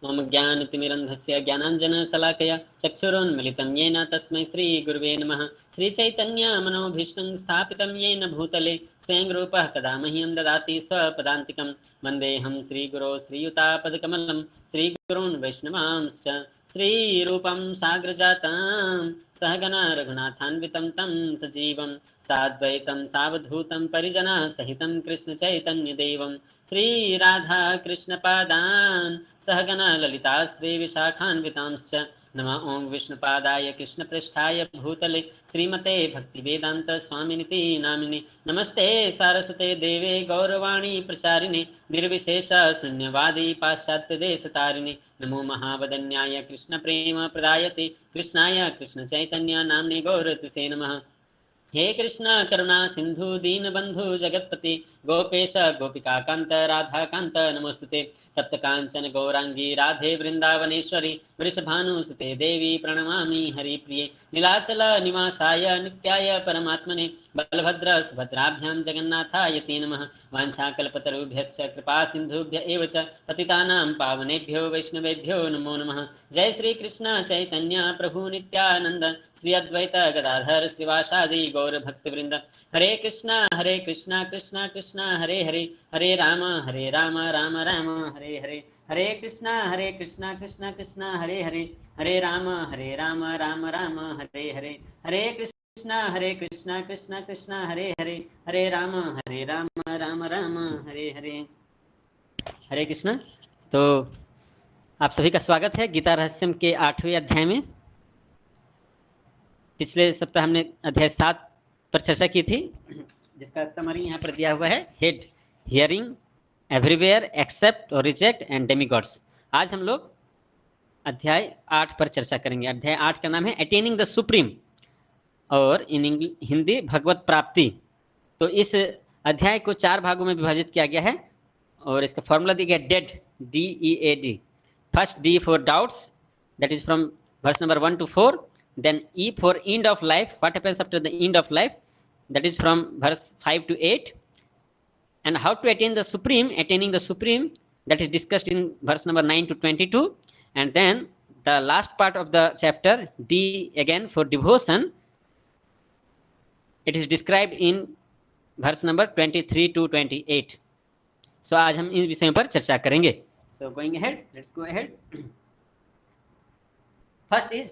मम ज्ञानतिमिरन्धस्य ज्ञानाञ्जनशलाकया चक्षुरुन्मिलितं येन तस्मै श्रीगुरुवे नमः। श्रीचैतन्यमनोभीष्टं स्थापितं येन भूतले स्वयं रूपः कदा मह्यं ददाति स्वपदान्तिकं। वन्देऽहं श्रीगुरो श्रीयुतापदकमलं श्रीगुरून् वैष्णवांश्च श्रीरूपं साग्रजातं सहगना रघुनाथान्वितं तं सजीवं साद्वैतं सावधूतं परिजनसहितं कृष्णचैतन्यदेवं श्रीराधाकृष्णपादान् सहगना ललिता श्रीविशाखान्वितांश्च। नमः ॐ विष्णुपादाय कृष्णपृष्ठाय भूतले श्रीमते भक्तिवेदान्तस्वामिनिति नामिने। नमस्ते सारस्वते देवे गौरवाणी प्रचारिणे निर्विशेषशून्यवादी पाश्चात्यदेशतारिणे। नमो महावदन्याय कृष्णप्रेमप्रदायते कृष्णाय कृष्णचैतन्य नाम्ने गौरतिसे नमः। हे कृष्ण करुणा सिंधु दीनबंधु जगत्पति गोपेश गोपिका कांत राधा कांत नमोस्तुते। तप्त कांचन गौरांगी राधे वृंदावनेश्वरी वृषभानुसुते देवी प्रणमामि हरिप्रिये। नीलाचल निवासाय नित्याय परमात्मने बलभद्र सुभद्राभ्यां जगन्नाथाय ते नमः। वाञ्छाकल्पतरुभ्यश्च कृपा सिन्धुभ्य एव च पतितानां पावनेभ्यो वैष्णवेभ्यो नमो नमः। जय श्री कृष्ण चैतन्य प्रभु नित्यानंद श्री अद्वैत गदाधर श्रीवासादि गौर भक्तवृंद। हरे कृष्णा कृष्णा कृष्णा हरे हरे हरे राम राम राम हरे हरे। हरे कृष्णा कृष्णा कृष्णा हरे हरे हरे राम राम राम हरे हरे। हरे कृष्णा कृष्णा कृष्णा हरे हरे हरे राम राम राम हरे हरे। हरे कृष्णा। तो आप सभी का स्वागत है गीता रहस्यम के 8वें अध्याय में। पिछले सप्ताह हमने अध्याय 7 पर चर्चा की थी, जिसका समरी यहाँ पर दिया हुआ है। हेड हियरिंग एवरीवेयर एक्सेप्ट और रिजेक्ट एंड डेमीगॉड्स। आज हम लोग अध्याय 8 पर चर्चा करेंगे। अध्याय 8 का नाम है अटेनिंग द सुप्रीम और इन हिंदी भगवत प्राप्ति। तो इस अध्याय को 4 भागों में विभाजित किया गया है और इसका फॉर्मूला दिया गया dead DEAD। First D for doubts, that is from verse number 1 to 4. Then E for end of life, what happens after the end of life, that is from verse 5 to 8. And how to attain the supreme, attaining the supreme, that is discussed in verse number 9 to 22. And then the last part of the chapter, D again for devotion, it is described in verse number 23 to 28. So आज हम इन विषयों पर चर्चा करेंगे। So going ahead, let's go ahead. First is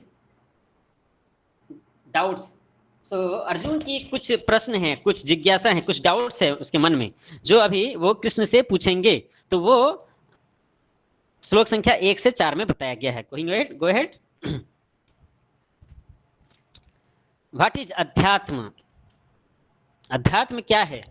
doubts. तो अर्जुन की कुछ प्रश्न हैं, कुछ जिज्ञासा है, कुछ डाउट्स है उसके मन में, जो अभी वो कृष्ण से पूछेंगे। तो वो श्लोक संख्या 1 से 4 में बताया गया है। गो अहेड। व्हाट इज अध्यात्म? अध्यात्म क्या है?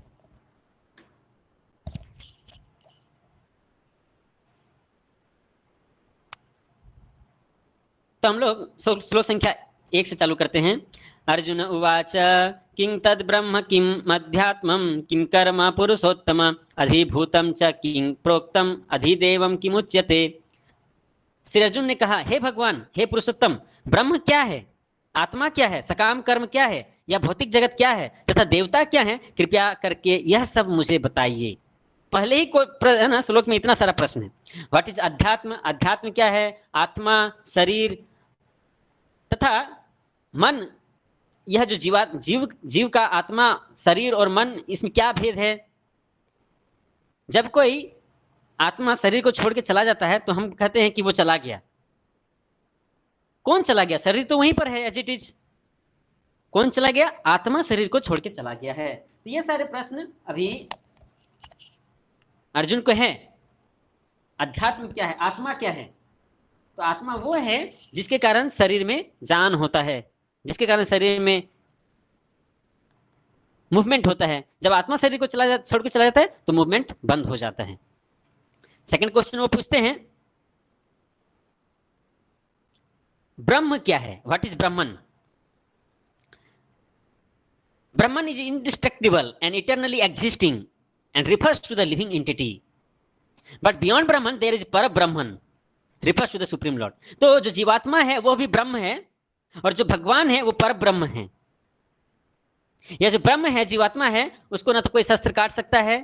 तो हम लोग श्लोक संख्या 1 से चालू करते हैं। अर्जुन उवाच किं तद ब्रह्म किम अध्यात्मम किं कर्म पुरुषोत्तम अधिभूतम च किं प्रोक्तम अधिदेवम किमुच्यते। श्री अर्जुन ने कहा, हे भगवान, हे पुरुषोत्तम, ब्रह्म क्या है, आत्मा क्या है, सकाम कर्म क्या है, या भौतिक जगत क्या है, तथा देवता क्या है, कृपया करके यह सब मुझे बताइए। पहले ही कोई ना श्लोक में इतना सारा प्रश्न है। व्हाट इज अध्यात्म? अध्यात्म क्या है? आत्मा, शरीर तथा मन। यह जो जीव का आत्मा, शरीर और मन, इसमें क्या भेद है? जब कोई आत्मा शरीर को छोड़ के चला जाता है तो हम कहते हैं कि वो चला गया। कौन चला गया? शरीर तो वहीं पर है एज इट इज। कौन चला गया? आत्मा शरीर को छोड़ के चला गया है। तो ये सारे प्रश्न अभी अर्जुन को है। अध्यात्म क्या है? आत्मा क्या है? तो आत्मा वो है जिसके कारण शरीर में जान होता है, जिसके कारण शरीर में मूवमेंट होता है। जब आत्मा शरीर को छोड़ के चला जाता है तो मूवमेंट बंद हो जाता है। सेकंड क्वेश्चन वो पूछते हैं, ब्रह्म क्या है? What is Brahman? Brahman is indestructible and eternally existing and refers to the living entity, but beyond Brahman there is पर ब्रह्मन, refers to the supreme lord. तो जो जीवात्मा है वो भी ब्रह्म है और जो भगवान है वो पर ब्रह्म है। यह जो ब्रह्म है, जीवात्मा है, उसको न तो कोई शस्त्र काट सकता है,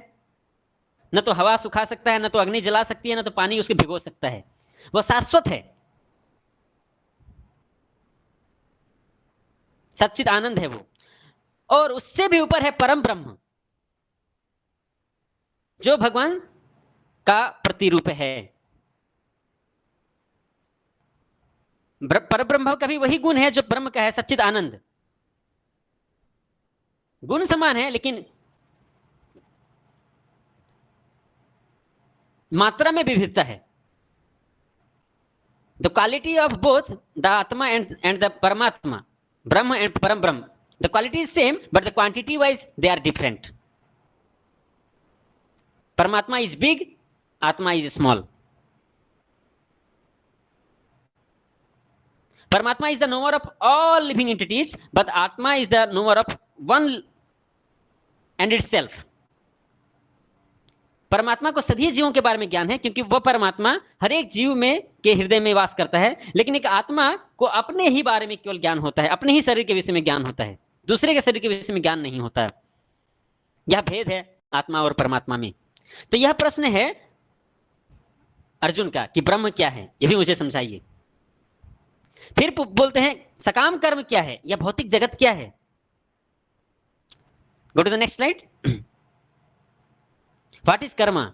न तो हवा सुखा सकता है, न तो अग्नि जला सकती है, न तो पानी उसके भिगो सकता है। वो शाश्वत है, सच्चिद आनंद है वो। और उससे भी ऊपर है परम ब्रह्म, जो भगवान का प्रतिरूप है। पर ब्रह्म का भी वही गुण है जो ब्रह्म का है, सच्चिद आनंद। गुण समान है लेकिन मात्रा में विविधता है। The quality of both the atma and the paramatma, Brahma and param Brahma, the quality is same but the quantity wise they are different. Paramatma is big, atma is small. Paramatma is the knower of all living entities, but Atma is the knower of one and itself. परमात्मा को सभी जीवों के बारे में ज्ञान है क्योंकि वह परमात्मा हर एक जीव में के हृदय में वास करता है, लेकिन एक आत्मा को अपने ही बारे में केवल ज्ञान होता है, अपने ही शरीर के विषय में ज्ञान होता है, दूसरे के शरीर के विषय में ज्ञान नहीं होता है। यह भेद है आत्मा और परमात्मा में। तो यह प्रश्न है अर्जुन का कि ब्रह्म क्या है, यह भी मुझे समझाइए। फिर बोलते हैं सकाम कर्म क्या है, यह भौतिक जगत क्या है। Go to the next slide. What is karma?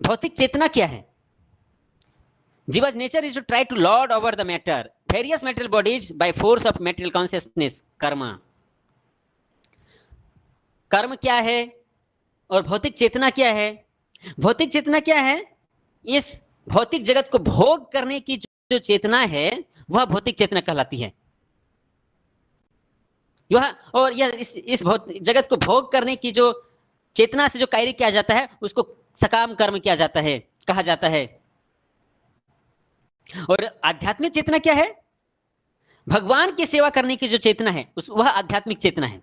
भौतिक चेतना क्या है? जीवा's nature is to try to lord over the matter, various material bodies by force of material consciousness, Karma. कर्म क्या है और भौतिक चेतना क्या है? भौतिक चेतना क्या है? इस भौतिक जगत को भोग करने की जो चेतना है वह भौतिक चेतना कहलाती है। और यह इस भौतिक जगत को भोग करने की जो चेतना से जो कार्य किया जाता है उसको सकाम कर्म किया जाता है, कहा जाता है। और आध्यात्मिक चेतना क्या है? भगवान की सेवा करने की जो चेतना है वह आध्यात्मिक चेतना है,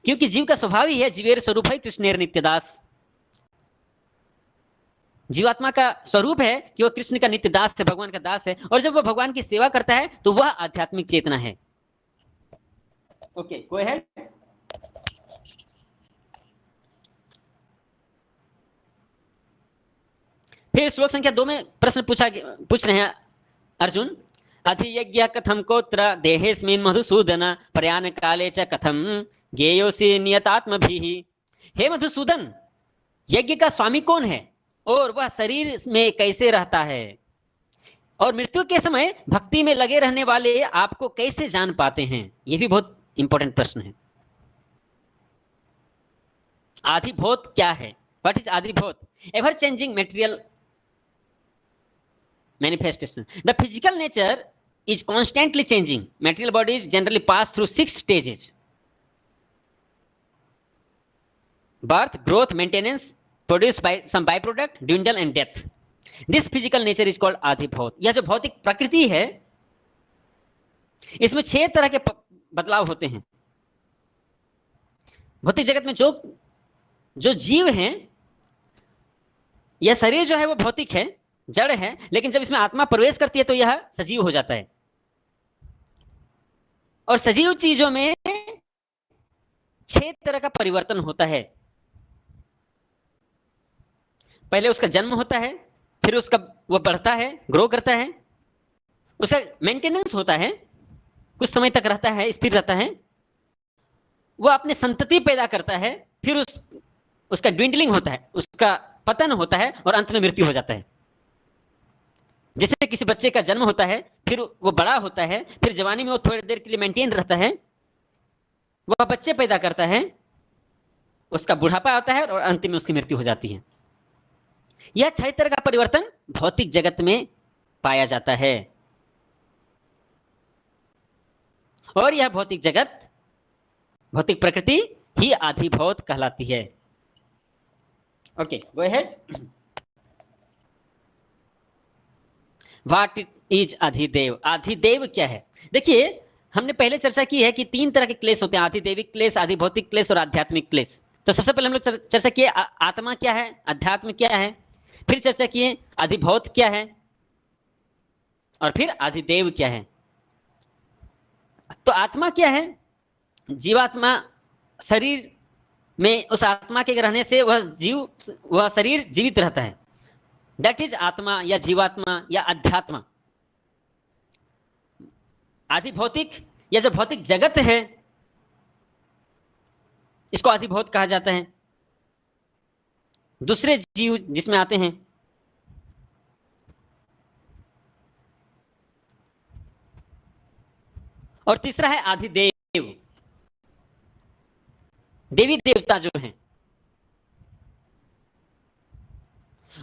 क्योंकि जीव का स्वभाव ही है जीवेर स्वरूप है कृष्णेर नित्यदास। जीवात्मा का स्वरूप है कि वह कृष्ण का नित्य दास है, भगवान का दास है, और जब वह भगवान की सेवा करता है तो वह आध्यात्मिक चेतना है। Okay, go ahead. फिर श्लोक संख्या 2 में प्रश्न पूछ रहे हैं अर्जुन, अधियज्ञ कथम कोत्र देहेस्मिन् मधुसूदन प्रयाण काले च कथम ज्ञेयोसि नियतात्मभिः। हे मधुसूदन, यज्ञ का स्वामी कौन है और वह शरीर में कैसे रहता है, और मृत्यु के समय भक्ति में लगे रहने वाले आपको कैसे जान पाते हैं? यह भी बहुत इंपॉर्टेंट प्रश्न है। आधिभौत क्या है? What is adhibhuta? Ever changing material manifestation. The physical nature is constantly changing. Material bodies generally pass through 6 stages: birth, growth, maintenance, produced by some byproduct, dwindle and death. This physical nature is called adhibhaut. यह जो भौतिक प्रकृति है इसमें 6 तरह के बदलाव होते हैं। भौतिक जगत में जो जीव हैं, यह शरीर जो है वो भौतिक है, जड़ है, लेकिन जब इसमें आत्मा प्रवेश करती है तो यह सजीव हो जाता है। और सजीव चीजों में 6 तरह का परिवर्तन होता है। पहले उसका जन्म होता है, फिर उसका वह बढ़ता है, ग्रो करता है, उसका मेंटेनेंस होता है, कुछ समय तक रहता है, स्थिर रहता है, वह अपने संतति पैदा करता है, फिर उसका ड्विंडलिंग होता है, उसका पतन होता है और अंत में मृत्यु हो जाता है। जैसे किसी बच्चे का जन्म होता है, फिर वो बड़ा होता है, फिर जवानी में वो थोड़ी देर के लिए मेंटेन रहता है, वह बच्चे पैदा करता है, उसका बुढ़ापा आता है और अंत में उसकी मृत्यु हो जाती है। यह 6 तरह का परिवर्तन भौतिक जगत में पाया जाता है और यह भौतिक जगत, भौतिक प्रकृति ही आधिभौत कहलाती है। Okay, go ahead. What is adhideva? अधिदेव क्या है? देखिए, हमने पहले चर्चा की है कि 3 तरह के क्लेश होते हैं, आधिदेविक क्लेश, आधिभौतिक क्लेश और आध्यात्मिक क्लेश। तो सबसे पहले हम लोग चर्चा किए आत्मा क्या है, अध्यात्म क्या है, फिर चर्चा किए अधिभौत क्या है, और फिर अधिदेव क्या है। तो आत्मा क्या है? जीवात्मा शरीर में उस आत्मा के रहने से वह शरीर जीवित रहता है। दैट इज आत्मा या जीवात्मा या अध्यात्मा। आदि भौतिक या जो भौतिक जगत है इसको अधिभौत कहा जाता है। दूसरे जीव जिसमें आते हैं, और तीसरा है आधिदेव, देवी देवता जो हैं।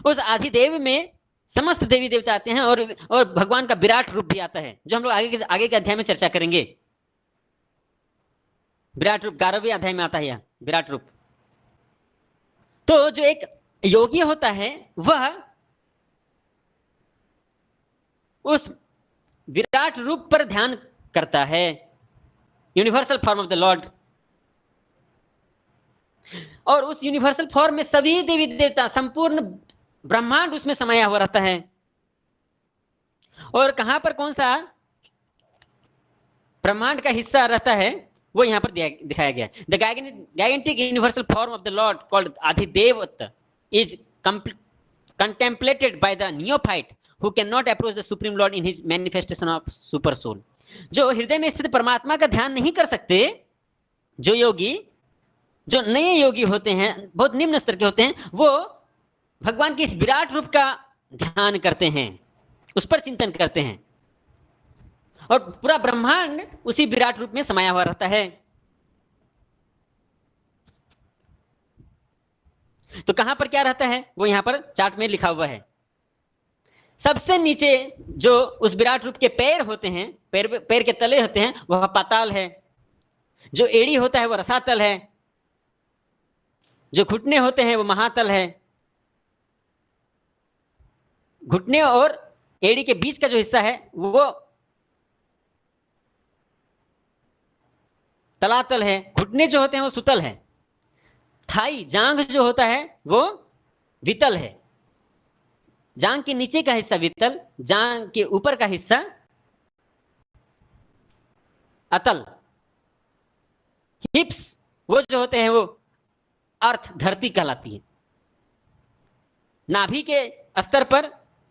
उस आधिदेव में समस्त देवी देवता आते हैं और भगवान का विराट रूप भी आता है, जो हम लोग आगे के अध्याय में चर्चा करेंगे। विराट रूप 11वें अध्याय में आता है यह विराट रूप। तो जो एक योगी होता है वह उस विराट रूप पर ध्यान करता है, universal form of the Lord. और उस यूनिवर्सल फॉर्म में सभी देवी देवता, संपूर्ण ब्रह्मांड उसमें समाया हुआ रहता है। और कहां पर कौन सा ब्रह्मांड का हिस्सा रहता है वो यहां पर दिखाया गया है। The gigantic universal form of the Lord called Adhidevat is contemplated by the neophyte who cannot approach the Supreme Lord in his manifestation of super soul। जो हृदय में स्थित परमात्मा का ध्यान नहीं कर सकते, जो योगी, जो नए योगी होते हैं, बहुत निम्न स्तर के होते हैं, वो भगवान के इस विराट रूप का ध्यान करते हैं, उस पर चिंतन करते हैं, और पूरा ब्रह्मांड उसी विराट रूप में समाया हुआ रहता है। तो कहां पर क्या रहता है वो यहां पर चार्ट में लिखा हुआ है। सबसे नीचे जो उस विराट रूप के पैर होते हैं, पैर के तले होते हैं, वह पाताल है। जो एड़ी होता है वह रसातल है। जो घुटने होते हैं वो महातल है। घुटने और एड़ी के बीच का जो हिस्सा है वो तलातल है। घुटने जो होते हैं वो सुतल है। थाई जांघ जो होता है वो वितल है। जांघ के नीचे का हिस्सा वितल, जांघ के ऊपर का हिस्सा अतल। हिप्स वो जो होते हैं वो अर्थ, धरती कहलाती है। नाभि के स्तर पर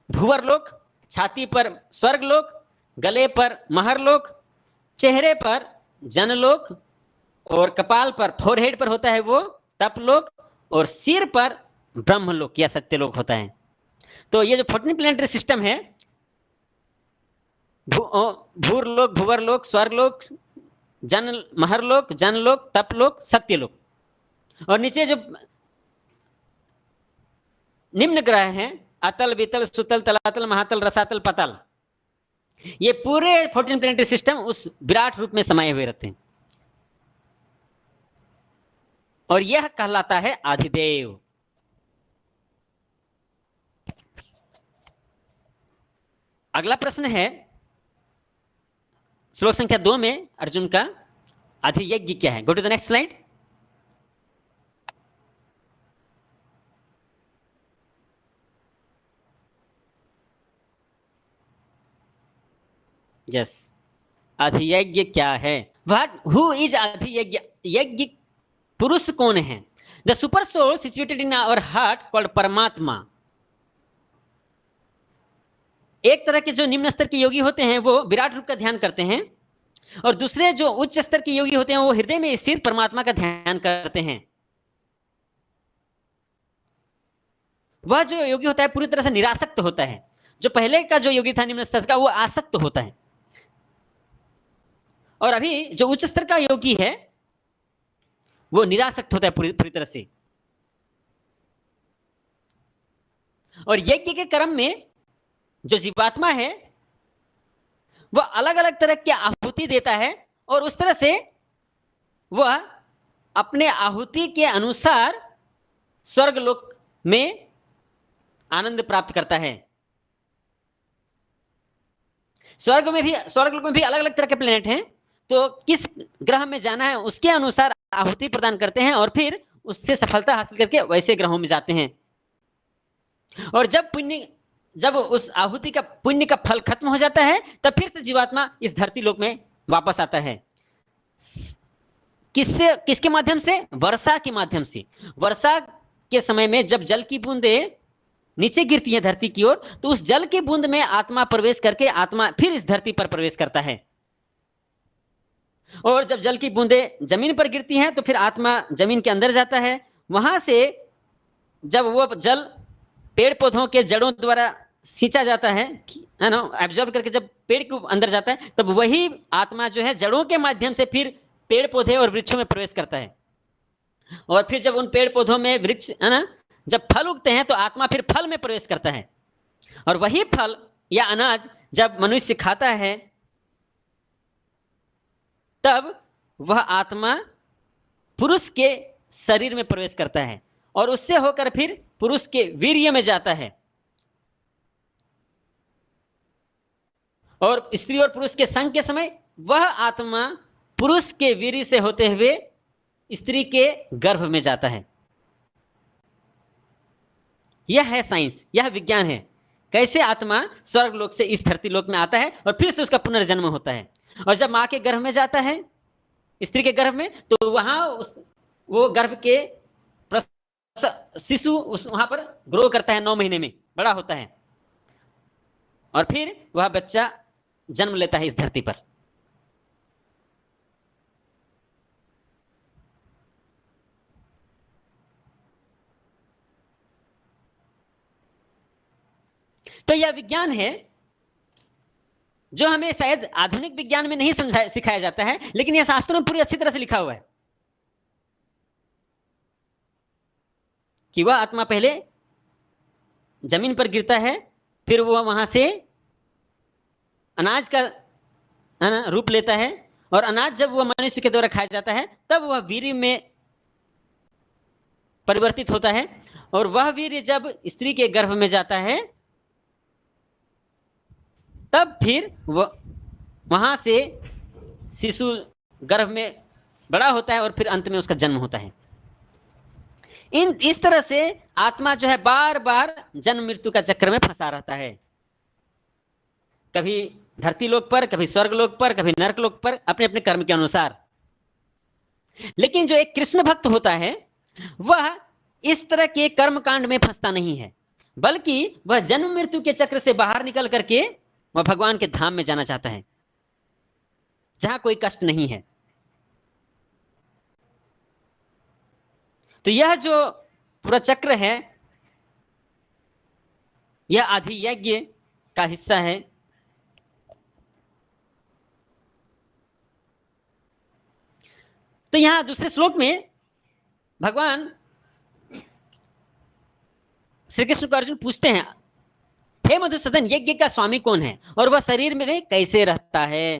भूवर लोक, छाती पर स्वर्ग लोक, गले पर महर लोक, चेहरे पर जनलोक, और कपाल पर, फोरहेड पर होता है वो तपलोक, और सिर पर ब्रह्मलोक या सत्यलोक होता है। तो ये जो 14 प्लैनेटरी सिस्टम है, भूरलोक, भूवरलोक, स्वर्गलोक, जन महरलोक, जनलोक, तपलोक, सत्यलोक, और नीचे जो निम्न ग्रह हैं अतल, वितल, सुतल, तलातल, महातल, रसातल, पतल, ये पूरे 14 प्लैनेटरी सिस्टम उस विराट रूप में समाये हुए रहते हैं, और यह कहलाता है आधिदेव। अगला प्रश्न है श्लोक संख्या 2 में अर्जुन का अधियज्ञ क्या है। Go to the next slide. Yes, अधियज्ञ क्या है? Who is adhiyajna? यज्ञ पुरुष कौन है? The super soul situated in our heart called Paramatma. एक तरह के जो निम्न स्तर के योगी होते हैं वो विराट रूप का ध्यान करते हैं, और दूसरे जो उच्च स्तर के योगी होते हैं वो हृदय में स्थित परमात्मा का ध्यान करते हैं। वह जो योगी होता है पूरी तरह से निरासक्त होता है। जो पहले का जो योगी था निम्न स्तर का, वो आसक्त होता है, और अभी जो उच्च स्तर का योगी है वो निरासक्त होता है पूरी तरह से। और यज्ञ के क्रम में जो जीवात्मा है वह अलग अलग तरह की आहुति देता है, और उस तरह से वह अपने आहुति के अनुसार स्वर्ग लोक में आनंद प्राप्त करता है। स्वर्ग लोक में भी अलग अलग तरह के प्लेनेट हैं, तो किस ग्रह में जाना है उसके अनुसार आहुति प्रदान करते हैं, और फिर उससे सफलता हासिल करके वैसे ग्रहों में जाते हैं। और जब उस आहुति का पुण्य का फल खत्म हो जाता है तब फिर से जीवात्मा इस धरती लोक में वापस आता है। किससे, किसके माध्यम से? वर्षा के माध्यम से। वर्षा के समय में जब जल की बूंदे नीचे गिरती है धरती की ओर, तो उस जल की बूंद में आत्मा प्रवेश करके आत्मा फिर इस धरती पर प्रवेश करता है। और जब जल की बूंदे जमीन पर गिरती हैं तो फिर आत्मा जमीन के अंदर जाता है। वहां से जब वो जल पेड़ पौधों के जड़ों द्वारा सींचा जाता है ना, एब्जॉर्ब करके जब पेड़ के अंदर जाता है, तब वही आत्मा जो है जड़ों के माध्यम से फिर पेड़ पौधे और वृक्षों में प्रवेश करता है। और फिर जब उन पेड़ पौधों में वृक्ष है ना, जब फल उगते हैं तो आत्मा फिर फल में प्रवेश करता है। और वही फल या अनाज जब मनुष्य खाता है, तब वह आत्मा पुरुष के शरीर में प्रवेश करता है और उससे होकर फिर पुरुष के वीर्य में जाता है। और स्त्री और पुरुष के संग के समय वह आत्मा पुरुष के वीर्य से होते हुए स्त्री के गर्भ में जाता है। यह है साइंस, यह विज्ञान है, कैसे आत्मा स्वर्ग लोक से इस धरती लोक में आता है और फिर से उसका पुनर्जन्म होता है। और जब मां के गर्भ में जाता है, स्त्री के गर्भ में, तो वहां वो गर्भ के शिशु वहां पर ग्रो करता है, 9 महीने में बड़ा होता है और फिर वह बच्चा जन्म लेता है इस धरती पर। तो यह विज्ञान है जो हमें शायद आधुनिक विज्ञान में नहीं सिखाया जाता है, लेकिन यह शास्त्रों में पूरी अच्छी तरह से लिखा हुआ है कि वह आत्मा पहले जमीन पर गिरता है, फिर वह वहां से अनाज का रूप लेता है और अनाज जब वह मनुष्य के द्वारा खाया जाता है तब वह वीर्य में परिवर्तित होता है। और वह वीर्य जब स्त्री के गर्भ में जाता है तब फिर वहां से शिशु गर्भ में बड़ा होता है और फिर अंत में उसका जन्म होता है। इस तरह से आत्मा जो है बार बार जन्म मृत्यु का चक्र में फंसा रहता है, कभी धरती लोक पर, कभी स्वर्ग लोक पर, कभी नरक लोक पर, अपने अपने कर्म के अनुसार। लेकिन जो एक कृष्ण भक्त होता है वह इस तरह के कर्म कांड में फंसता नहीं है, बल्कि वह जन्म मृत्यु के चक्र से बाहर निकल करके वह भगवान के धाम में जाना चाहता है जहां कोई कष्ट नहीं है। तो यह जो पूरा चक्र है यह आदि यज्ञ का हिस्सा है। तो यहां दूसरे श्लोक में भगवान श्री कृष्ण को अर्जुन पूछते हैं, हे मधुसूदन, यज्ञ का स्वामी कौन है और वह शरीर में कैसे रहता है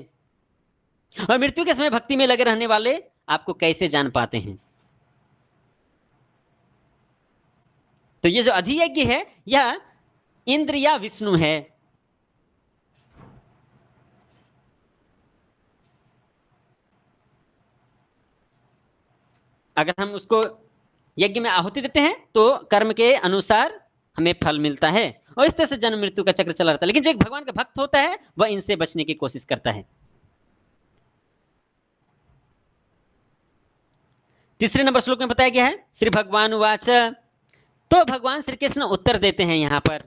और मृत्यु के समय भक्ति में लगे रहने वाले आपको कैसे जान पाते हैं। तो ये जो अधियज्ञ है यह इंद्र या विष्णु है। अगर हम उसको यज्ञ में आहुति देते हैं तो कर्म के अनुसार हमें फल मिलता है और इस तरह से जन्म मृत्यु का चक्र चला रहता है। लेकिन जो एक भगवान का भक्त होता है वह इनसे बचने की कोशिश करता है। तीसरे नंबर श्लोक में बताया गया है, श्री भगवान उवाच, तो भगवान श्री कृष्ण उत्तर देते हैं यहां पर,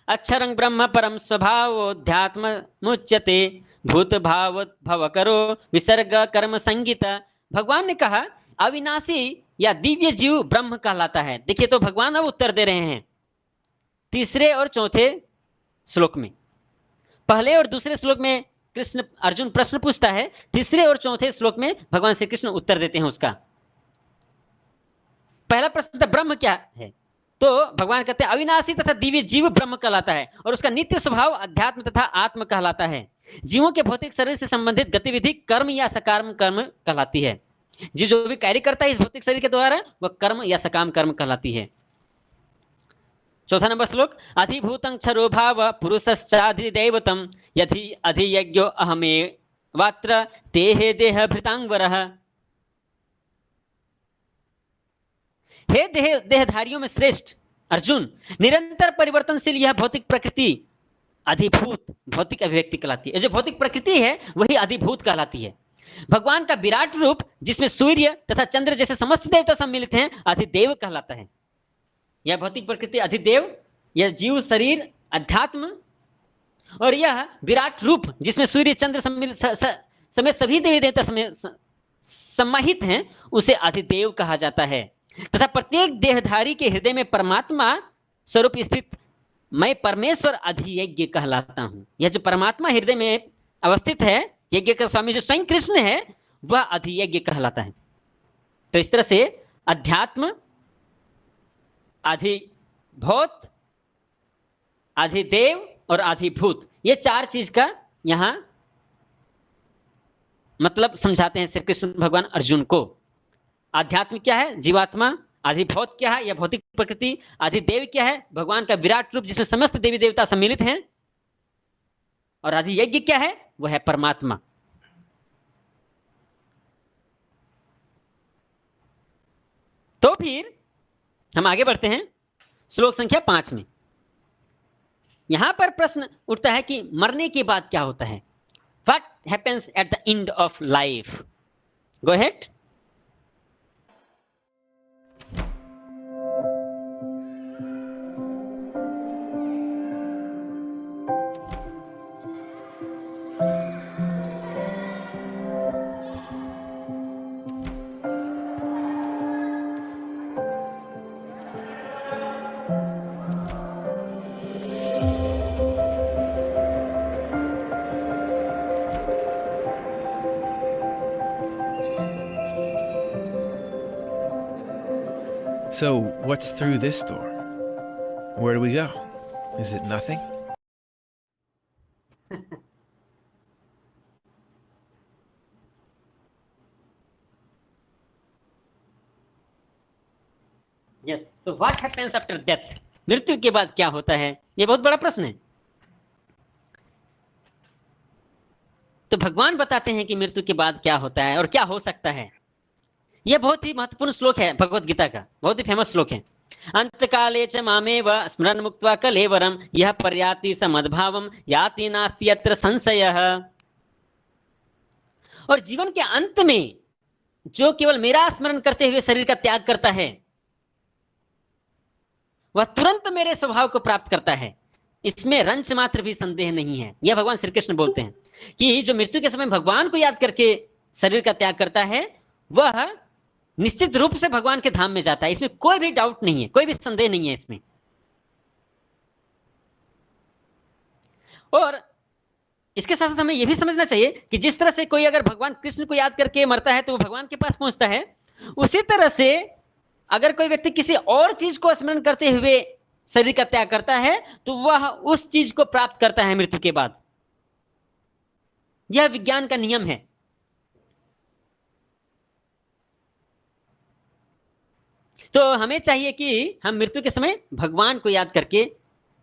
अक्षरं ब्रह्म परम स्वभावोध्यात्म मुच्यते भूत भाव भव करो विसर्ग कर्म संगीता। भगवान ने कहा अविनाशी या दिव्य जीव ब्रह्म कहलाता है। देखिए, तो भगवान अब उत्तर दे रहे हैं तीसरे और चौथे श्लोक में। पहले और दूसरे श्लोक में कृष्ण अर्जुन प्रश्न पूछता है, तीसरे और चौथे श्लोक में भगवान श्री कृष्ण उत्तर देते हैं उसका। पहला प्रश्न था ब्रह्म क्या है, तो भगवान कहते हैं अविनाशी तथा दिव्य जीव ब्रह्म कहलाता है और उसका नित्य स्वभाव अध्यात्म तथा आत्म कहलाता है। जीवों के भौतिक शरीर से संबंधित गतिविधि कर्म या सकाम कर्म कहलाती है। जो भी कार्य करता है इस भौतिक शरीर के द्वारा वह कर्म या सकाम कर्म कहलाती है। चौथा नंबर श्लोक, अधिभूतं क्षरो भाव पुरुषश्चाधिदैवतम यदि अधियज्ञो अहमे वात्र तेहे देह भृतांगवरः। हे देहधारियों में श्रेष्ठ अर्जुन, निरंतर परिवर्तनशील यह भौतिक प्रकृति अधिभूत भौतिक अभिव्यक्ति कहलाती है। जो भौतिक प्रकृति है वही अधिभूत कहलाती है। भगवान का विराट रूप जिसमें सूर्य तथा चंद्र जैसे समस्त देवता सम्मिलित हैं अधिदेव कहलाता है। यह भौतिक प्रकृति अधिदेव, यह जीव शरीर अध्यात्म, और यह विराट रूप जिसमें सूर्य चंद्र समेत सभी देवी देवता सम्माहित हैं उसे अधिदेव कहा जाता है। तथा प्रत्येक देहधारी के हृदय में परमात्मा स्वरूप स्थित मैं परमेश्वर अधियज्ञ कहलाता हूं। यह जो परमात्मा हृदय में अवस्थित है, यज्ञ का स्वामी जो स्वयं कृष्ण है, वह अधियज्ञ कहलाता है। तो इस तरह से अध्यात्म, अधिभौत, अधिदेव और अधिभूत, ये चार चीज का यहां मतलब समझाते हैं श्री कृष्ण भगवान अर्जुन को। आध्यात्म क्या है? जीवात्मा। अधिभौत क्या है? यह भौतिक प्रकृति। अधिदेव क्या है? भगवान का विराट रूप जिसमें समस्त देवी देवता सम्मिलित हैं। और अधियज्ञ क्या है? वह है परमात्मा। तो फिर हम आगे बढ़ते हैं श्लोक संख्या 5 में। यहां पर प्रश्न उठता है कि मरने के बाद क्या होता है? What happens at the end of life? Go ahead. So, what's through this door? Where do we go? Is it nothing? Yes. So what happens after death? मृत्यु के बाद क्या होता है? ये बहुत बड़ा प्रश्न है। तो भगवान बताते हैं कि मृत्यु के बाद क्या होता है और क्या हो सकता है। यह बहुत ही महत्वपूर्ण श्लोक है भगवत गीता का, बहुत ही फेमस श्लोक है। अंतकाले च मामेव स्मरण मुक्त्वा कलेवरम यह पर्याति समद्भावम याति नास्ति यत्र संशयः। और जीवन के अंत में जो केवल मेरा स्मरण करते हुए शरीर का त्याग करता है वह तुरंत मेरे स्वभाव को प्राप्त करता है, इसमें रंच मात्र भी संदेह नहीं है। यह भगवान श्री कृष्ण बोलते हैं कि जो मृत्यु के समय भगवान को याद करके शरीर का त्याग करता है वह निश्चित रूप से भगवान के धाम में जाता है। इसमें कोई भी डाउट नहीं है, कोई भी संदेह नहीं है इसमें। और इसके साथ साथ हमें यह भी समझना चाहिए कि जिस तरह से कोई अगर भगवान कृष्ण को याद करके मरता है तो वो भगवान के पास पहुंचता है, उसी तरह से अगर कोई व्यक्ति किसी और चीज को स्मरण करते हुए शरीर का त्याग करता है तो वह उस चीज को प्राप्त करता है मृत्यु के बाद। यह विज्ञान का नियम है। तो हमें चाहिए कि हम मृत्यु के समय भगवान को याद करके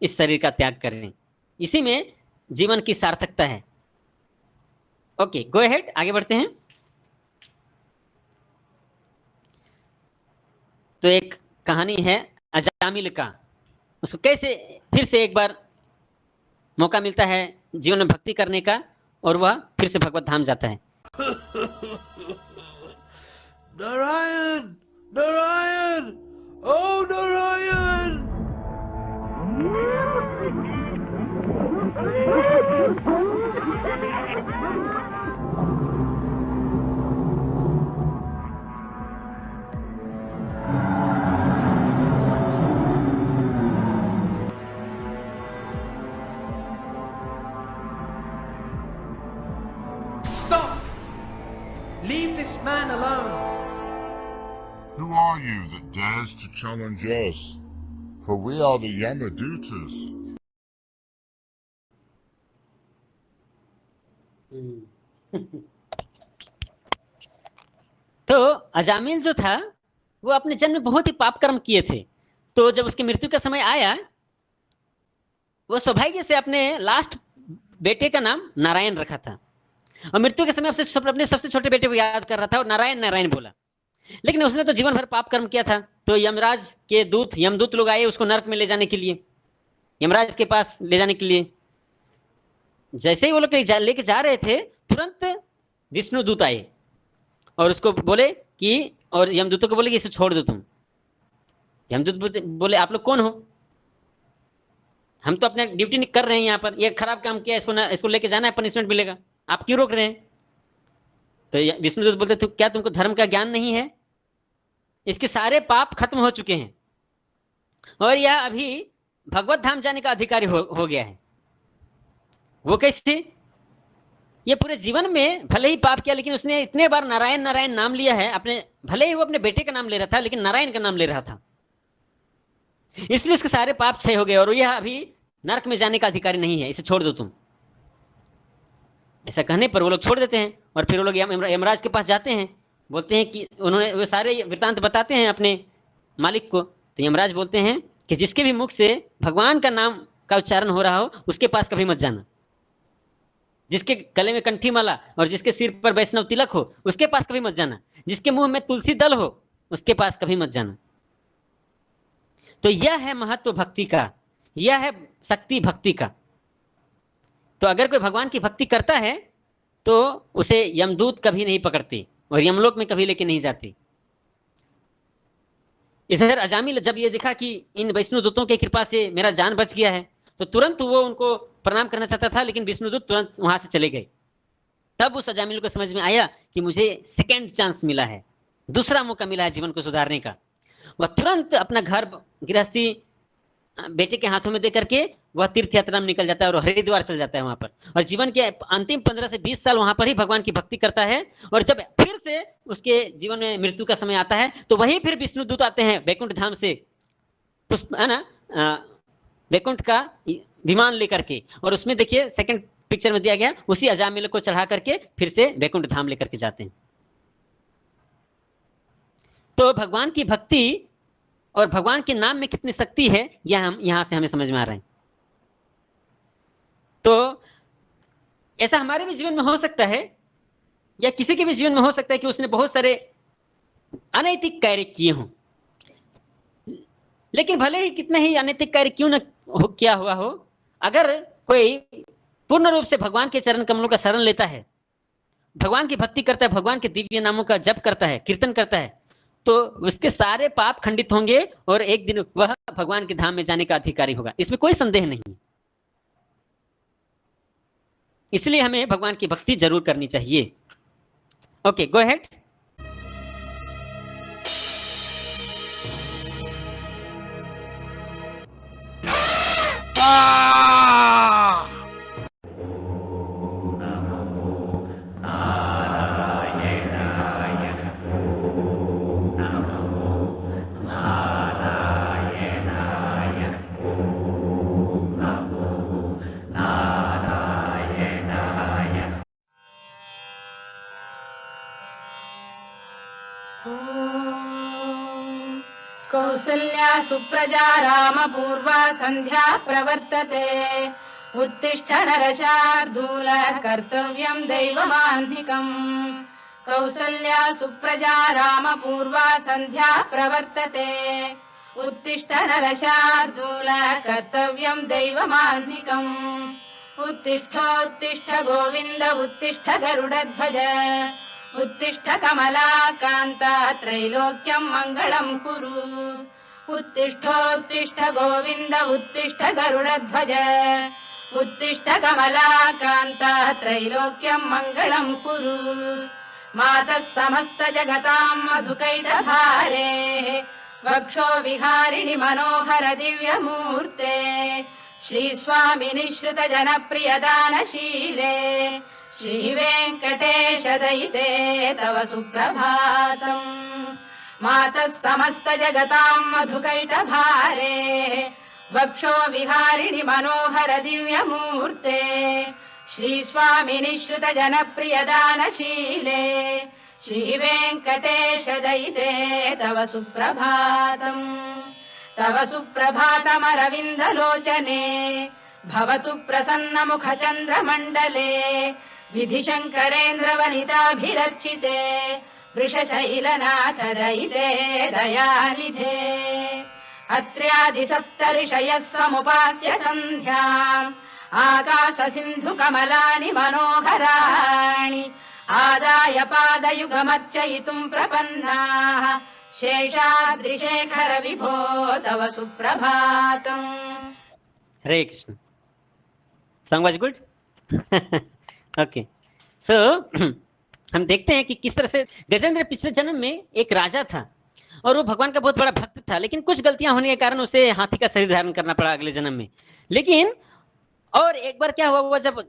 इस शरीर का त्याग करें, इसी में जीवन की सार्थकता है। ओके, गो अहेड, आगे बढ़ते हैं। तो एक कहानी है अजामिल का, उसको कैसे फिर से एक बार मौका मिलता है जीवन में भक्ति करने का और वह फिर से भगवत धाम जाता है। नारायण नारायण, ओ Narayan. Stop! Leave this man alone. Who are you that dares to challenge us? For we are the Yamadutas. तो अजामिल जो था वो अपने जन्म में बहुत ही पाप कर्म किए थे। तो जब उसकी मृत्यु का समय आया, वो सौभाग्य से अपने लास्ट बेटे का नाम नारायण रखा था और मृत्यु के समय अपने सबसे छोटे बेटे को याद कर रहा था और नारायण नारायण बोला। लेकिन उसने तो जीवन भर पाप कर्म किया था। तो यमराज के यमदूत लोग आए उसको नरक में ले जाने के लिए, यमराज के पास ले जाने के लिए। जैसे ही वो लोग लेके जा रहे थे, तुरंत विष्णु दूत आए और उसको बोले कि, और यमदूतों को बोले कि इसे छोड़ दो तुम। यमदूत बोले आप लोग कौन हो? हम तो अपना ड्यूटी कर रहे हैं यहाँ पर, ये खराब काम किया, इसको लेके जाना है, पनिशमेंट मिलेगा, आप क्यों रोक रहे हैं? तो विष्णुदूत बोलते तो क्या तुमको धर्म का ज्ञान नहीं है? इसके सारे पाप खत्म हो चुके हैं और यह अभी भगवत धाम जाने का अधिकारी हो गया है। वो कैसे? ये पूरे जीवन में भले ही पाप किया, लेकिन उसने इतने बार नारायण नारायण नाम लिया है अपने, भले ही वो अपने बेटे का नाम ले रहा था लेकिन नारायण का नाम ले रहा था, इसलिए उसके सारे पाप क्षय हो गए और यह अभी नरक में जाने का अधिकारी नहीं है, इसे छोड़ दो तुम। ऐसा कहने पर वो लोग छोड़ देते हैं और फिर वो लोग यमराज के पास जाते हैं, बोलते हैं कि उन्होंने वो सारे वृत्तांत बताते हैं अपने मालिक को। तो यमराज बोलते हैं कि जिसके भी मुख से भगवान का नाम का उच्चारण हो रहा हो उसके पास कभी मत जाना, जिसके गले में कंठी माला और जिसके सिर पर वैष्णव तिलक हो उसके पास कभी मत जाना, जिसके मुंह में तुलसी दल हो उसके पास कभी मत जाना। तो यह है महत्व भक्ति का, यह है शक्ति भक्ति का। तो अगर कोई भगवान की भक्ति करता है तो उसे यमदूत कभी नहीं पकड़ते और यमलोक में कभी लेके नहीं जाते। इधर अजामिल जब ये देखा कि इन विष्णुदूतों की कृपा से मेरा जान बच गया है तो तुरंत वो उनको प्रणाम करना चाहता था, लेकिन विष्णुदूत तुरंत वहां से चले गए। तब उस अजामिल को समझ में आया कि मुझे सेकेंड चांस मिला है, दूसरा मौका मिला है जीवन को सुधारने का। वह तुरंत अपना घर गृहस्थी बेटे के हाथों में दे करके वह तीर्थ यात्रा में निकल जाता है और हरिद्वार चल जाता है वहां पर, और जीवन के अंतिम 15 से 20 साल वहां पर ही भगवान की भक्ति करता है। और जब फिर से उसके जीवन में मृत्यु का समय आता है तो वही फिर विष्णुदूत आते हैं वैकुंठ धाम से, है ना, वैकुंठ का विमान लेकर के, और उसमें देखिए सेकंड पिक्चर में दिया गया उसी अजामिल को चढ़ा करके फिर से वैकुंठ धाम लेकर के जाते हैं। तो भगवान की भक्ति और भगवान के नाम में कितनी शक्ति है यह हम यहां से हमें समझ में आ रहा है। तो ऐसा हमारे भी जीवन में हो सकता है या किसी के भी जीवन में हो सकता है कि उसने बहुत सारे अनैतिक कार्य किए हों, लेकिन भले ही कितने ही अनैतिक कार्य क्यों न किया हुआ हो, अगर कोई पूर्ण रूप से भगवान के चरण कमलों का शरण लेता है, भगवान की भक्ति करता है, भगवान के दिव्य नामों का जप करता है, कीर्तन करता है, तो उसके सारे पाप खंडित होंगे और एक दिन वह भगवान के धाम में जाने का अधिकारी होगा, इसमें कोई संदेह नहीं। इसलिए हमें भगवान की भक्ति जरूर करनी चाहिए। Okay, go ahead. कौसल्या सुप्रजा रामपूर्वा सन्ध्या प्रवर्तते, उत्तिष्ठ नरशार्दूल कर्तव्यं दैवमान्धिकम्। कौसल्या सुप्रजा रामपूर्वा सन्ध्या प्रवर्तते, उत्तिष्ठ नरशार्दूल कर्तव्यं दैवमान्धिकम्। उत्तिष्ठोत्तिष्ठ गोविन्द उत्तिष्ठ गरुडध्वज, उत्तिष्ठ कमलाकान्ता त्रैलोक्यं मङ्गलं कुरु। उत्तिष्ठोत्तिष्ठ गोविन्द उत्तिष्ठ गरुडध्वज, उत्तिष्ठ कमलाकान्ता त्रैलोक्यं मङ्गलं कुरु। मातः समस्त जगतां मधुकैटभारे, वक्षो विहारिणि मनोहर दिव्यमूर्ते, श्रीस्वामिनि श्रुत जनप्रियदानशीले, श्रीवेङ्कटेश दयिते तव सुप्रभातम्। मातः समस्त जगतां मधुकैटभारे, वक्षो विहारिणि मनोहर दिव्यमूर्ते, श्रीस्वामिनि श्रुत जनप्रियदानशीले, श्रीवेङ्कटेश दयिते तव सुप्रभातम्। तव सुप्रभातमरविन्दलोचने, भवतु प्रसन्नमुखचन्द्रमण्डले, विधिशङ्करेन्द्रवनिताभिरर्चिते, वृषशैलनाथ दयिते दयानिधे। अत्र्यादिसप्तऋषयः समुपास्य सन्ध्याम्, आकाशसिन्धुकमलानि मनोहराणि आदाय पादयुगमर्चयितुं प्रपन्नाः शेषाद्रिशेखर विभो तव सुप्रभातम्। Hare Krishna. Song was good. Okay, so हम देखते हैं कि किस तरह से गजेंद्र पिछले जन्म में एक राजा था और वो भगवान का बहुत बड़ा भक्त था, लेकिन कुछ गलतियां होने के कारण उसे हाथी का शरीर धारण करना पड़ा अगले जन्म में। लेकिन और एक बार क्या हुआ, वो जब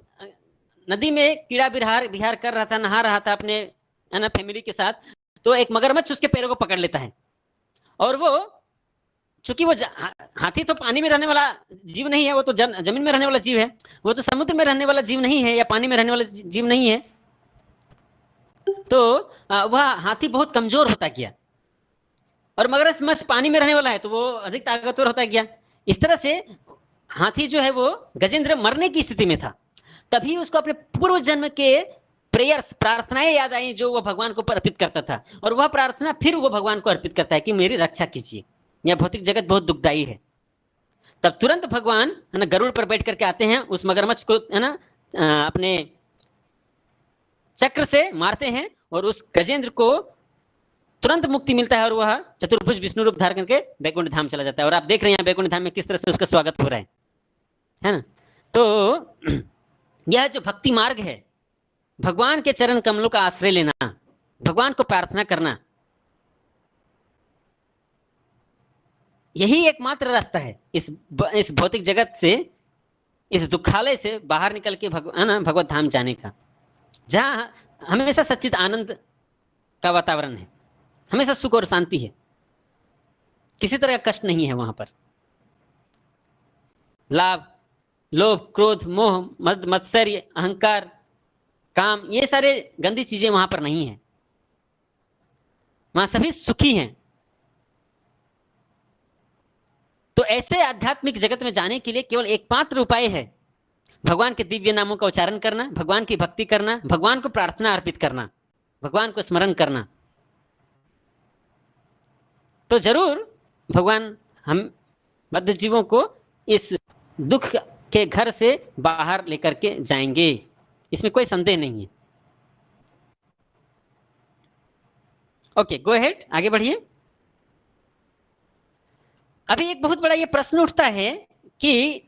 नदी में कीड़ा विहार कर रहा था, नहा रहा था अपने फैमिली के साथ, तो एक मगरमच्छ उसके पैरों को पकड़ लेता है। और वो चूंकि वो हाथी तो पानी में रहने वाला जीव नहीं है, वो तो जमीन में रहने वाला जीव है, वो तो समुद्र में रहने वाला जीव नहीं है या पानी में रहने वाला जीव नहीं है। तो वह हाथी बहुत कमजोर होता गया और मगरमच्छ पानी में रहने वाला है तो वो अधिक ताकतवर होता गया। इस तरह से हाथी जो है वो गजेंद्र मरने की स्थिति में था। तभी उसको अपने पूर्व जन्म के प्रेयर्स, प्रार्थनाएं याद आई जो वो भगवान को अर्पित करता था, और वह प्रार्थना फिर वो भगवान को अर्पित करता है कि मेरी रक्षा कीजिए, यह भौतिक जगत बहुत दुखदायी है। तब तुरंत भगवान है ना गरुड़ पर बैठ करके आते हैं, उस मगरमच्छ को है ना अपने चक्र से मारते हैं और उस गजेंद्र को तुरंत मुक्ति मिलता है और वह चतुर्भुज विष्णु रूप धारण करके बैकुंठ धाम चला जाता है। और आप देख रहे हैं बैकुंठ धाम में किस तरह से उसका स्वागत हो रहा है ना। तो यह जो भक्ति मार्ग है, भगवान के चरण कमलों का आश्रय लेना, भगवान को प्रार्थना करना, यही एकमात्र रास्ता है इस भौतिक जगत से, इस दुखालय से बाहर निकल के भगवत धाम जाने का, जहां हमेशा सच्चित आनंद का वातावरण है, हमेशा सुख और शांति है, किसी तरह का कष्ट नहीं है वहां पर। लाभ, लोभ, क्रोध, मोह, मद, मत्सर्य, अहंकार, काम, ये सारे गंदी चीजें वहां पर नहीं है। वहां सभी सुखी हैं। तो ऐसे आध्यात्मिक जगत में जाने के लिए केवल एकमात्र उपाय है भगवान के दिव्य नामों का उच्चारण करना, भगवान की भक्ति करना, भगवान को प्रार्थना अर्पित करना, भगवान को स्मरण करना। तो जरूर भगवान हम बद्ध जीवों को इस दुख के घर से बाहर लेकर के जाएंगे, इसमें कोई संदेह नहीं है। ओके, गो अहेड, आगे बढ़िए। अभी एक बहुत बड़ा ये प्रश्न उठता है कि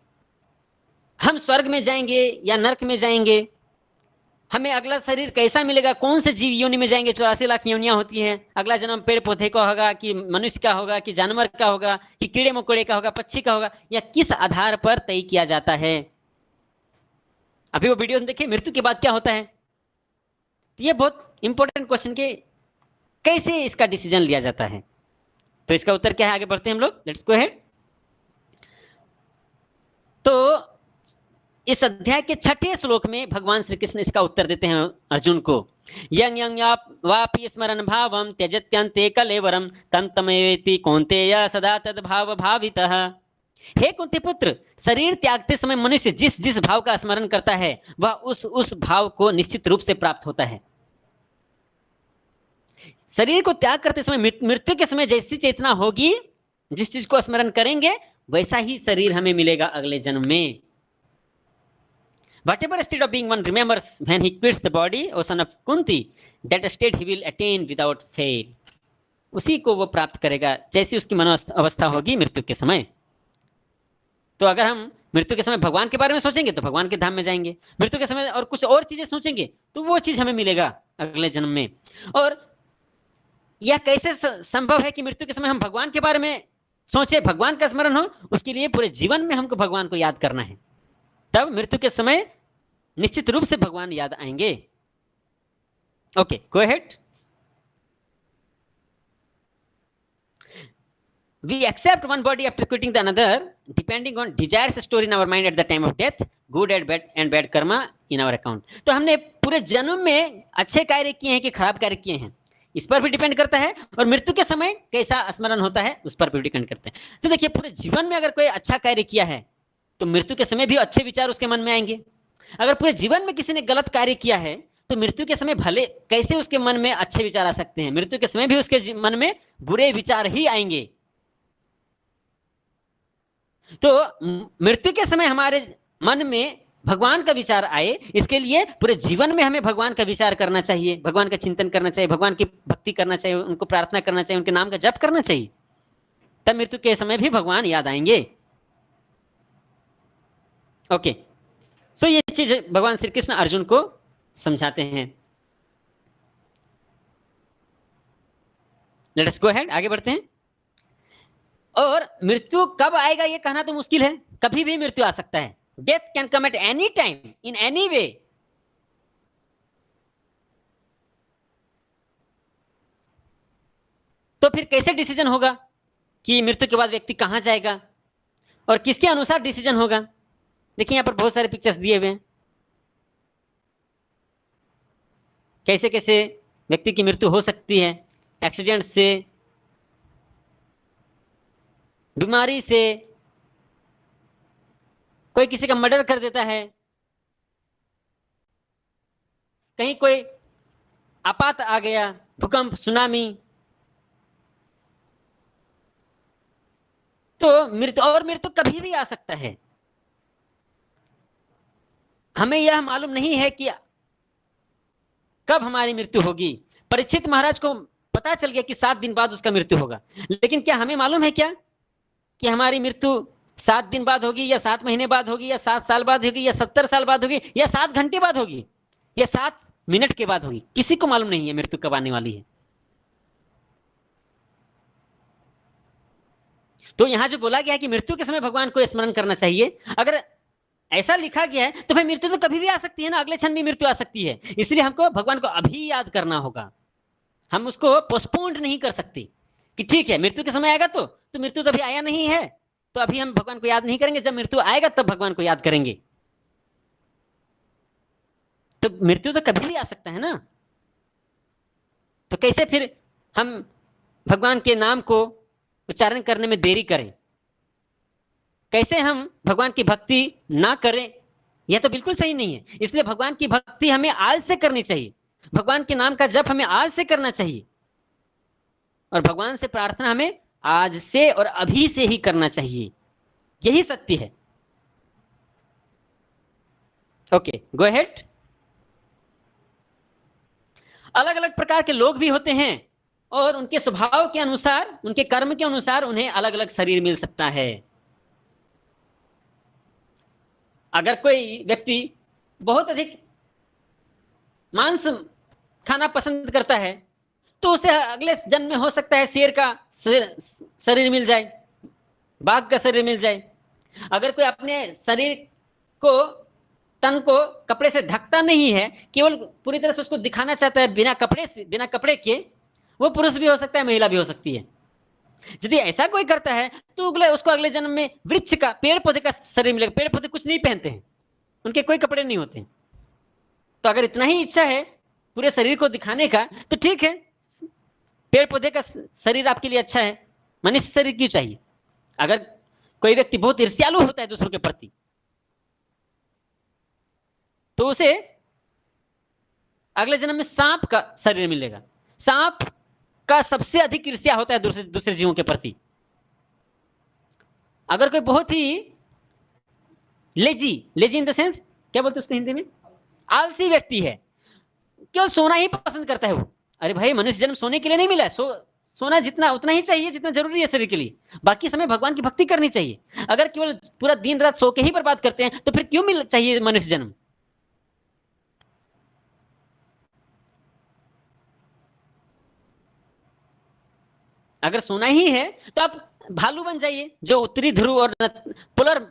हम स्वर्ग में जाएंगे या नरक में जाएंगे, हमें अगला शरीर कैसा मिलेगा, कौन से जीव योनि में जाएंगे। 84 लाख योनियां होती हैं। अगला जन्म पेड़ पौधे का होगा कि मनुष्य का होगा कि जानवर का होगा कि कीड़े मकोड़े का होगा, पक्षी का होगा, या किस आधार पर तय किया जाता है। अभी वो वीडियो देखिए, मृत्यु के बाद क्या होता है। तो ये बहुत इंपॉर्टेंट क्वेश्चन कि कैसे इसका डिसीजन लिया जाता है। तो इसका उत्तर क्या है, आगे बढ़ते हैं हम लोग, लेट्स गो अहेड। तो इस अध्याय के 6ठे श्लोक में भगवान श्री कृष्ण इसका उत्तर देते हैं अर्जुन को। यं यं वापि स्मरन् भावं त्यजत्यन्ते कलेवरं तं तमेवेति कौन्तेय सदा तद्भाव भावितः। हे कुंती पुत्र, शरीर त्यागते समय मनुष्य जिस जिस भाव का स्मरण करता है वह उस भाव को निश्चित रूप से प्राप्त होता है। शरीर को त्याग करते समय, मृत्यु के समय जैसी चेतना होगी, जिस चीज को स्मरण करेंगे वैसा ही शरीर हमें मिलेगा अगले जन्म में। Whatever state of being one remembers when he quits the body, O son of Kunti, that state he will attain without fail. उसी को वो प्राप्त करेगा जैसी उसकी मनोअवस्था होगी मृत्यु के समय। तो अगर हम मृत्यु के समय भगवान के बारे में सोचेंगे तो भगवान के धाम में जाएंगे, मृत्यु के समय और कुछ और चीजें सोचेंगे तो वो चीज हमें मिलेगा अगले जन्म में। और यह कैसे संभव है कि मृत्यु के समय हम भगवान के बारे में सोचे, भगवान का स्मरण हो? उसके लिए पूरे जीवन में हमको भगवान को याद करना है, तब मृत्यु के समय निश्चित रूप से भगवान याद आएंगे। Okay, go ahead. We accept one body after quitting the another, depending on desires stored in our mind at the time of death, good and bad karma in our account. तो हमने पूरे जन्म में अच्छे कार्य किए हैं कि खराब कार्य किए हैं, इस पर भी डिपेंड करता है। और मृत्यु के समय कैसा स्मरण होता है उस पर भी डिपेंड करते हैं। तो देखिए, पूरे जीवन में अगर कोई अच्छा कार्य किया है तो मृत्यु के समय भी अच्छे विचार उसके मन में आएंगे। अगर पूरे जीवन में किसी ने गलत कार्य किया है तो मृत्यु के समय भले कैसे उसके मन में अच्छे विचार आ सकते हैं, मृत्यु के समय भी उसके मन में बुरे विचार ही आएंगे। तो मृत्यु के समय हमारे मन में भगवान का विचार आए, इसके लिए पूरे जीवन में हमें भगवान का विचार करना चाहिए, भगवान का चिंतन करना चाहिए, भगवान की भक्ति करना चाहिए, उनको प्रार्थना करना चाहिए, उनके नाम का जप करना चाहिए। तब मृत्यु के समय भी भगवान याद आएंगे। ओके, सो ये चीज भगवान श्री कृष्ण अर्जुन को समझाते हैं। लेट अस गो अहेड, आगे बढ़ते हैं। और मृत्यु कब आएगा ये कहना तो मुश्किल है, कभी भी मृत्यु आ सकता है। Death can come at any time in any way. तो फिर कैसे डिसीजन होगा कि मृत्यु के बाद व्यक्ति कहां जाएगा और किसके अनुसार डिसीजन होगा? देखिए यहां पर बहुत सारे पिक्चर्स दिए हुए हैं, कैसे कैसे व्यक्ति की मृत्यु हो सकती है। एक्सीडेंट से, बीमारी से, कोई किसी का मर्डर कर देता है, कहीं कोई आपात आ गया, भूकंप, सुनामी। तो मृत्यु कभी भी आ सकता है। हमें यह मालूम नहीं है कि कब हमारी मृत्यु होगी। परीक्षित महाराज को पता चल गया कि 7 दिन बाद उसका मृत्यु होगा, लेकिन क्या हमें मालूम है क्या कि हमारी मृत्यु 7 दिन बाद होगी, या 7 महीने बाद होगी, या 7 साल बाद होगी, या 70 साल बाद होगी, या 7 घंटे बाद होगी, या 7 मिनट के बाद होगी? किसी को मालूम नहीं है मृत्यु कब आने वाली है। तो यहां जो बोला गया है कि मृत्यु के समय भगवान को स्मरण करना चाहिए, अगर ऐसा लिखा गया है तो भाई मृत्यु तो कभी भी आ सकती है ना, अगले क्षण भी मृत्यु आ सकती है। इसलिए हमको भगवान को अभी याद करना होगा, हम उसको पोस्टपोन्ड नहीं कर सकते कि ठीक है मृत्यु के समय आएगा तो मृत्यु तो अभी आया नहीं है, तो अभी हम भगवान को याद नहीं करेंगे, जब मृत्यु आएगा तब भगवान को याद करेंगे। तो मृत्यु तो कभी भी आ सकता है ना, तो कैसे फिर हम भगवान के नाम को उच्चारण करने में देरी करें, कैसे हम भगवान की भक्ति ना करें? यह तो बिल्कुल सही नहीं है। इसलिए भगवान की भक्ति हमें आज से करनी चाहिए, भगवान के नाम का जप हमें आज से करना चाहिए, और भगवान से प्रार्थना हमें आज से और अभी से ही करना चाहिए। यही सत्य है। Okay, go ahead. अलग अलग प्रकार के लोग भी होते हैं और उनके स्वभाव के अनुसार, उनके कर्म के अनुसार उन्हें अलग अलग शरीर मिल सकता है। अगर कोई व्यक्ति बहुत अधिक मांस खाना पसंद करता है तो उसे अगले जन्म में हो सकता है शेर का शरीर मिल जाए, बाघ का शरीर मिल जाए। अगर कोई अपने शरीर को, तन को कपड़े से ढकता नहीं है, केवल पूरी तरह से उसको दिखाना चाहता है बिना कपड़े के, वो पुरुष भी हो सकता है, महिला भी हो सकती है। यदि ऐसा कोई करता है तो उसको अगले जन्म में वृक्ष का, पेड़ पौधे का शरीर मिलेगा। पेड़ पौधे कुछ नहीं पहनते हैं, उनके कोई कपड़े नहीं होते। तो अगर इतना ही इच्छा है पूरे शरीर को दिखाने का तो ठीक है, पेड़ पौधे का शरीर आपके लिए अच्छा है, मनुष्य शरीर क्यों चाहिए? अगर कोई व्यक्ति बहुत ईर्ष्यालु होता है दूसरों के प्रति तो उसे अगले जन्म में सांप का शरीर मिलेगा। सांप का सबसे अधिक ईर्ष्या होता है दूसरे जीवों के प्रति। अगर कोई बहुत ही लेजी इन द सेंस, क्या बोलते हैं उसको हिंदी में, आलसी व्यक्ति है, केवल सोना ही पसंद करता है वो, अरे भाई मनुष्य जन्म सोने के लिए नहीं मिला है, सोना जितना उतना ही चाहिए जितना जरूरी है शरीर के लिए, बाकी समय भगवान की भक्ति करनी चाहिए। अगर केवल पूरा दिन रात सो के ही बर्बाद करते हैं तो फिर क्यों चाहिए मनुष्य जन्म? अगर सोना ही है तो आप भालू बन जाइए, जो उत्तरी ध्रुव और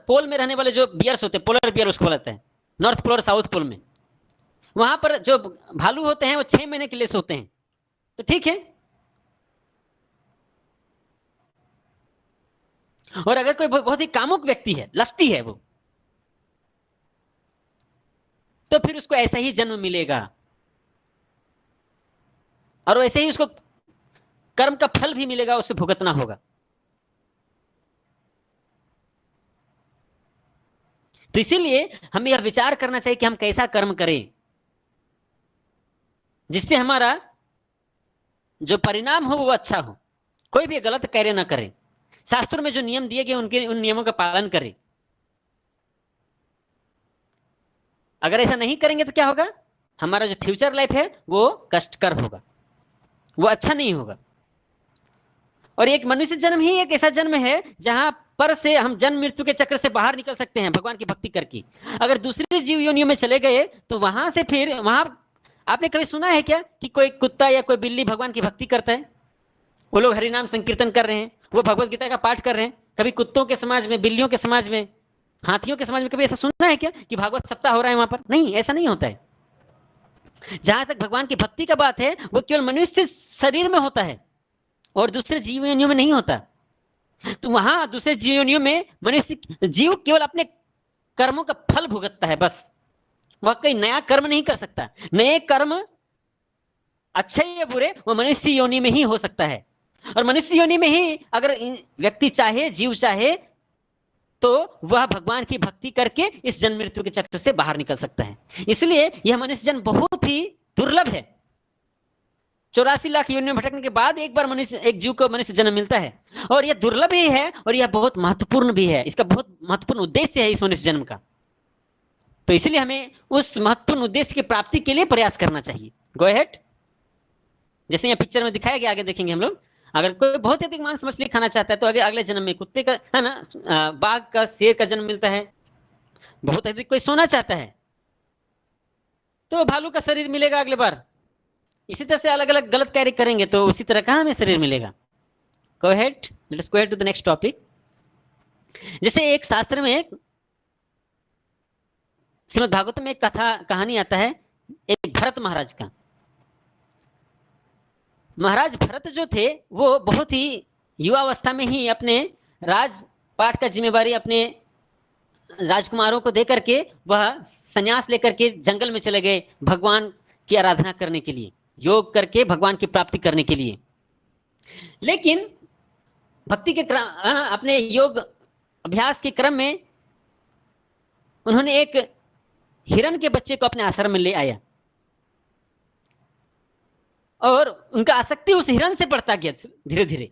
पोल में रहने वाले जो बियर्स होते हैं, पोलर बियर उसको बोलते हैं, नॉर्थ पोल और साउथ पोल में, वहां पर जो भालू होते हैं वो 6 महीने के लिए सोते हैं, तो ठीक है। और अगर कोई बहुत ही कामुक व्यक्ति है, लस्टी है वो, तो फिर उसको ऐसा ही जन्म मिलेगा और वैसे ही उसको कर्म का फल भी मिलेगा, उसे भुगतना होगा। तो इसीलिए हमें यह विचार करना चाहिए कि हम कैसा कर्म करें जिससे हमारा जो परिणाम हो वो अच्छा हो, कोई भी गलत कार्य ना करें, शास्त्रों में जो नियम दिए गए उन नियमों का पालन करें। अगर ऐसा नहीं करेंगे तो क्या होगा, हमारा जो फ्यूचर लाइफ है वो कष्टकर होगा, वो अच्छा नहीं होगा। और एक मनुष्य जन्म ही एक ऐसा जन्म है जहां पर से हम जन्म मृत्यु के चक्र से बाहर निकल सकते हैं भगवान की भक्ति करके। अगर दूसरी जीव योनियों में चले गए तो वहां से फिर वहां, आपने कभी सुना है क्या कि कोई कुत्ता या कोई बिल्ली भगवान की भक्ति करता है? वो लोग हरिनाम संकीर्तन कर रहे हैं, वो भगवत गीता का पाठ कर रहे हैं। कभी कुत्तों के समाज में, बिल्लियों के समाज में, हाथियों के समाज में कभी ऐसा सुना है क्या कि भागवत सप्ताह हो रहा है वहां पर? नहीं, ऐसा नहीं होता है। जहां तक भगवान की भक्ति का बात है वो केवल मनुष्य शरीर में होता है और दूसरे जीव योनियों में नहीं होता। तो वहां दूसरे जीव योनियों में मनुष्य जीव केवल अपने कर्मों का फल भुगतता है, बस। वह कोई नया कर्म नहीं कर सकता। नए कर्म अच्छे या बुरे वो मनुष्य योनि में ही हो सकता है। और मनुष्य योनि में ही अगर व्यक्ति चाहे, जीव चाहे, तो वह भगवान की भक्ति करके इस जन्म मृत्यु के चक्र से बाहर निकल सकता है। इसलिए यह मनुष्य जन्म बहुत ही दुर्लभ है। 84 लाख योनि में भटकने के बाद एक बार मनुष्य, एक जीव को मनुष्य जन्म मिलता है, और यह दुर्लभ ही है और यह बहुत महत्वपूर्ण भी है। इसका बहुत महत्वपूर्ण उद्देश्य है इस मनुष्य जन्म का। तो इसलिए हमें उस महत्वपूर्ण उद्देश्य की प्राप्ति के लिए प्रयास करना चाहिए। Go ahead. जैसे यहाँ पिक्चर में दिखाया गया, आगे देखेंगे हम लोग। अगर कोई बहुत अधिक मांस मछली खाना चाहता है तो अगले जन्म में कुत्ते का, है ना, बाघ का, शेर का जन्म मिलता है। बहुत अधिक कोई सोना चाहता है तो भालू का शरीर मिलेगा अगले बार। इसी तरह से अलग अलग गलत कार्य करेंगे तो उसी तरह का हमें शरीर मिलेगा। Go ahead, let us go ahead to the next topic. जैसे एक शास्त्र में, श्रीमद् भागवत में एक कहानी आता है एक भरत महाराज का। महाराज भरत जो थे वो बहुत ही युवावस्था में ही अपने राजपाट का जिम्मेवारी अपने राजकुमारों को दे करके वह संन्यास लेकर के जंगल में चले गए भगवान की आराधना करने के लिए, योग करके भगवान की प्राप्ति करने के लिए। लेकिन भक्ति के अपने योग अभ्यास के क्रम में उन्होंने एक हिरण के बच्चे को अपने आश्रम में ले आया और उनका आसक्ति उस हिरण से बढ़ता गया धीरे धीरे।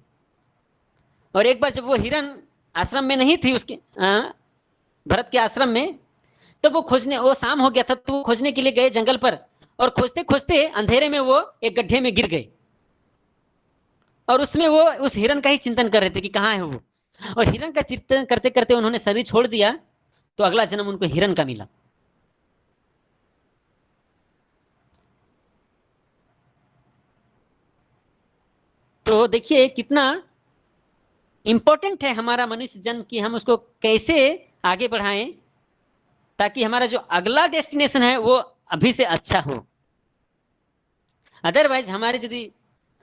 और एक बार जब वो हिरण आश्रम में नहीं थी, उसके भरत के आश्रम में, तो वो खोजने, वो शाम हो गया था तो वो खोजने के लिए गए जंगल पर। और खोजते खोजते अंधेरे में वो एक गड्ढे में गिर गए और उसमें वो उस हिरण का ही चिंतन कर रहे थे कि कहाँ है वो। और हिरण का चिंतन करते करते उन्होंने शरीर छोड़ दिया तो अगला जन्म उनको हिरण का मिला। तो देखिए कितना इंपॉर्टेंट है हमारा मनुष्य जन्म की हम उसको कैसे आगे बढ़ाएं ताकि हमारा जो अगला डेस्टिनेशन है वो अभी से अच्छा हो। अदरवाइज हमारे यदि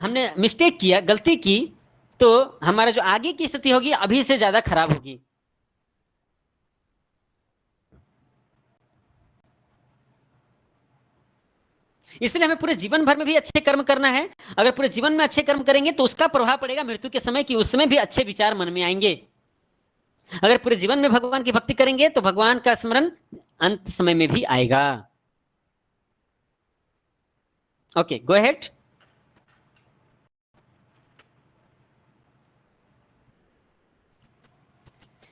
हमने मिस्टेक किया, गलती की, तो हमारा जो आगे की स्थिति होगी अभी से ज्यादा खराब होगी। इसलिए हमें पूरे जीवन भर में भी अच्छे कर्म करना है। अगर पूरे जीवन में अच्छे कर्म करेंगे तो उसका प्रभाव पड़ेगा मृत्यु के समय कि उस समय भी अच्छे विचार मन में आएंगे। अगर पूरे जीवन में भगवान की भक्ति करेंगे तो भगवान का स्मरण अंत समय में भी आएगा। Okay, go ahead.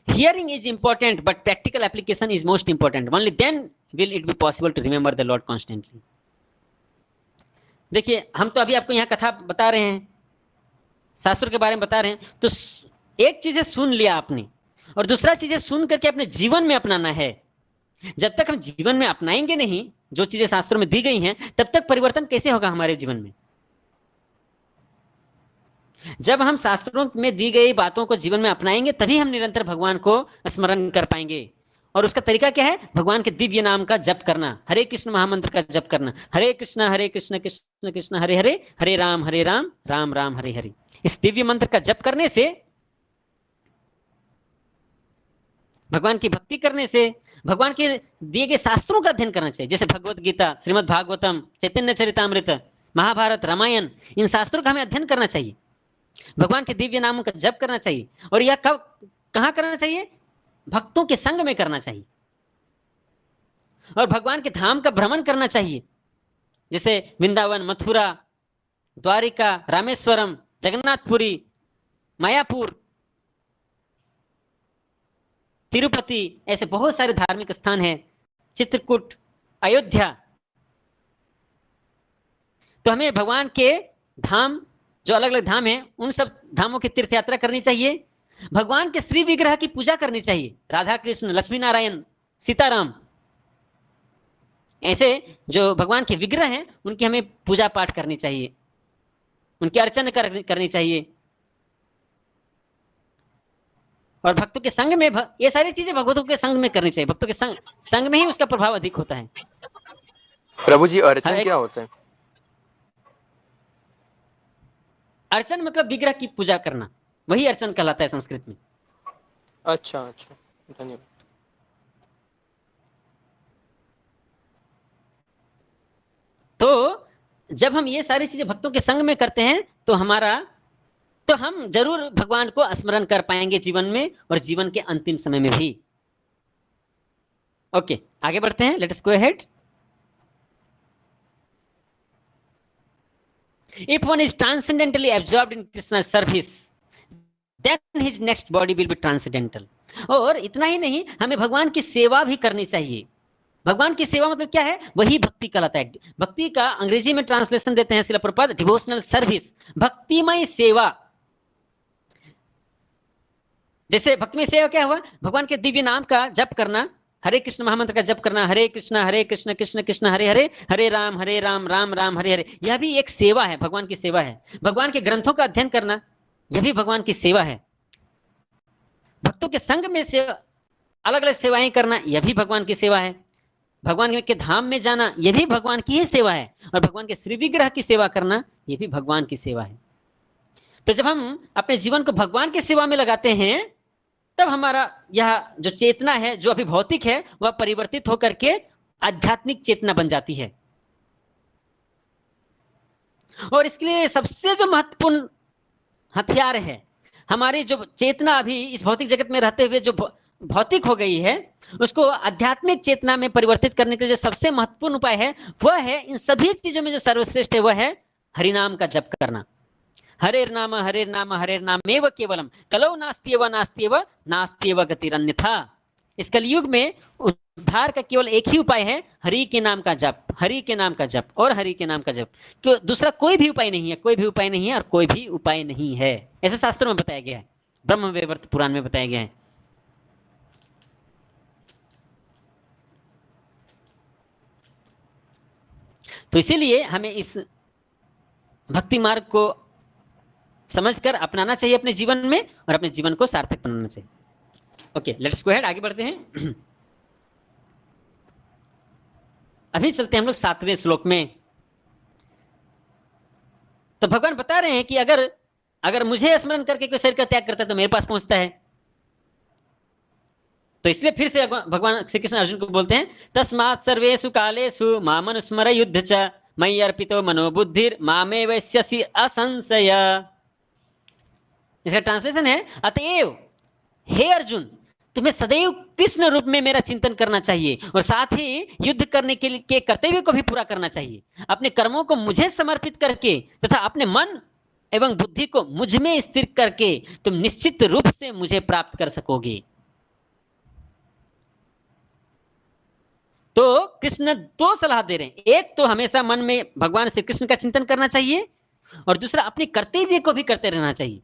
Hearing is important, but practical application is most important. Only then will it be possible to remember the Lord constantly. देखिए हम तो अभी आपको यहाँ कथा बता रहे हैं, शास्त्रों के बारे में बता रहे हैं। तो एक चीजें सुन लिया आपने और दूसरा चीजें सुन करके अपने जीवन में अपनाना है। जब तक हम जीवन में अपनाएंगे नहीं जो चीजें शास्त्रों में दी गई हैं, तब तक परिवर्तन कैसे होगा हमारे जीवन में। जब हम शास्त्रों में दी गई बातों को जीवन में अपनाएंगे तभी हम निरंतर भगवान को स्मरण कर पाएंगे। और उसका तरीका क्या है? भगवान के दिव्य नाम का जप करना, हरे कृष्ण महामंत्र का जप करना, हरे कृष्ण कृष्ण कृष्ण हरे हरे, हरे राम राम राम हरे हरे। इस दिव्य मंत्र का जप करने से, भगवान की भक्ति करने से, भगवान के दिए गए शास्त्रों का अध्ययन करना चाहिए। जैसे भगवत गीता, श्रीमद् भागवतम, चैतन्य चरितामृत, महाभारत, रामायण, इन शास्त्रों का हमें अध्ययन करना चाहिए। भगवान के दिव्य नामों का जप करना चाहिए। और यह कब, कहां करना चाहिए? भक्तों के संग में करना चाहिए। और भगवान के धाम का भ्रमण करना चाहिए, जैसे वृंदावन, मथुरा, द्वारिका, रामेश्वरम, जगन्नाथपुरी, मायापुर, तिरुपति, ऐसे बहुत सारे धार्मिक स्थान हैं, चित्रकूट, अयोध्या, तो हमें भगवान के धाम, जो अलग अलग धाम हैं, उन सब धामों की तीर्थ यात्रा करनी चाहिए। भगवान के श्री विग्रह की पूजा करनी चाहिए, राधा कृष्ण, लक्ष्मी नारायण, सीताराम, ऐसे जो भगवान के विग्रह हैं उनकी हमें पूजा पाठ करनी चाहिए, उनकी अर्चना करनी चाहिए। और भक्तों के संग में ये सारी चीजें भगवतों के संग में करनी चाहिए। भक्तों के संग में ही उसका प्रभाव अधिक होता है। प्रभु जी, अर्चन क्या होता है? अर्चन मतलब विग्रह की पूजा करना, वही अर्चन कहलाता है संस्कृत में। अच्छा अच्छा, धन्यवाद। तो जब हम ये सारी चीजें भक्तों के संग में करते हैं तो हम जरूर भगवान को स्मरण कर पाएंगे जीवन में, और जीवन के अंतिम समय में भी। ओके, आगे बढ़ते हैं। Late us go ahead. If one is transcendentally absorbed in Krishna's service, then his next body will be transcendental. और इतना ही नहीं, हमें भगवान की सेवा भी करनी चाहिए। भगवान की सेवा मतलब क्या है? वही भक्ति कहलाता है। भक्ति का अंग्रेजी में ट्रांसलेशन देते हैं श्रील प्रभुपाद, डिवोशनल सर्विस, भक्तिमय सेवा। जैसे भक्तिमय सेवा क्या हुआ? भगवान के दिव्य नाम का जप करना, हरे कृष्ण महामंत्र का जप करना, हरे कृष्ण कृष्ण कृष्ण हरे हरे, हरे राम राम राम हरे हरे, यह भी एक सेवा है, भगवान की सेवा है। भगवान के ग्रंथों का अध्ययन करना, यह भी भगवान की सेवा है। भक्तों के संग में से अलग अलग सेवाएं करना, यह भी भगवान की सेवा है। भगवान के धाम में जाना, यह भी भगवान की ही सेवा है। और भगवान के श्री विग्रह की सेवा करना, यह भी भगवान की सेवा है। तो जब हम अपने जीवन को भगवान की सेवा में लगाते हैं, तब हमारा यह जो चेतना है, जो अभी भौतिक है, वह परिवर्तित होकर के आध्यात्मिक चेतना बन जाती है। और इसके लिए सबसे जो महत्वपूर्ण हथियार है, हमारी जो चेतना अभी इस भौतिक जगत में रहते हुए जो भौतिक हो गई है, उसको आध्यात्मिक चेतना में परिवर्तित करने के लिए जो सबसे महत्वपूर्ण उपाय है, वह है, इन सभी चीजों में जो सर्वश्रेष्ठ है, वह है हरिनाम का जप करना। हरेर नाम हरेर्नामेव केवलम, कलौ नास्त्येव नास्त्येव नास्त्येव गतिरन्यथा। इस कलयुग में उद्धार का केवल एक ही उपाय है, हरि के नाम का जप, हरि के नाम का जप और हरि के नाम का जप। क्यों? दूसरा कोई भी उपाय नहीं है, कोई भी उपाय नहीं है और कोई भी उपाय नहीं है, ऐसे शास्त्रों में बताया गया है, ब्रह्म वैवर्त पुराण में बताया गया है। तो इसीलिए हमें इस भक्ति मार्ग को समझकर अपनाना चाहिए अपने जीवन में, और अपने जीवन को सार्थक बनाना चाहिए। ओके, लेट्स गो अहेड, आगे बढ़ते हैं। अभी चलते हैं हम लोग 7वें श्लोक में। तो भगवान बता रहे हैं कि अगर मुझे स्मरण करके कोई शरीर का त्याग करता है तो मेरे पास पहुंचता है। तो इसलिए फिर से भगवान श्री कृष्ण अर्जुन को बोलते हैं, तस्मात् सर्वेषु कालेषु मामनुस्मर युद्ध च मयि अर्पितो मनोबुद्धिर मामे वैश्यसि असंशय। इसका ट्रांसलेशन है, अतएव हे अर्जुन, तुम्हें सदैव कृष्ण रूप में मेरा चिंतन करना चाहिए, और साथ ही युद्ध करने के कर्तव्य को भी पूरा करना चाहिए। अपने कर्मों को मुझे समर्पित करके तथा अपने मन एवं बुद्धि को मुझ में स्थिर करके तुम निश्चित रूप से मुझे प्राप्त कर सकोगे। तो कृष्ण दो सलाह दे रहे हैं, एक तो हमेशा मन में भगवान श्री कृष्ण का चिंतन करना चाहिए, और दूसरा अपने कर्तव्य को भी करते रहना चाहिए।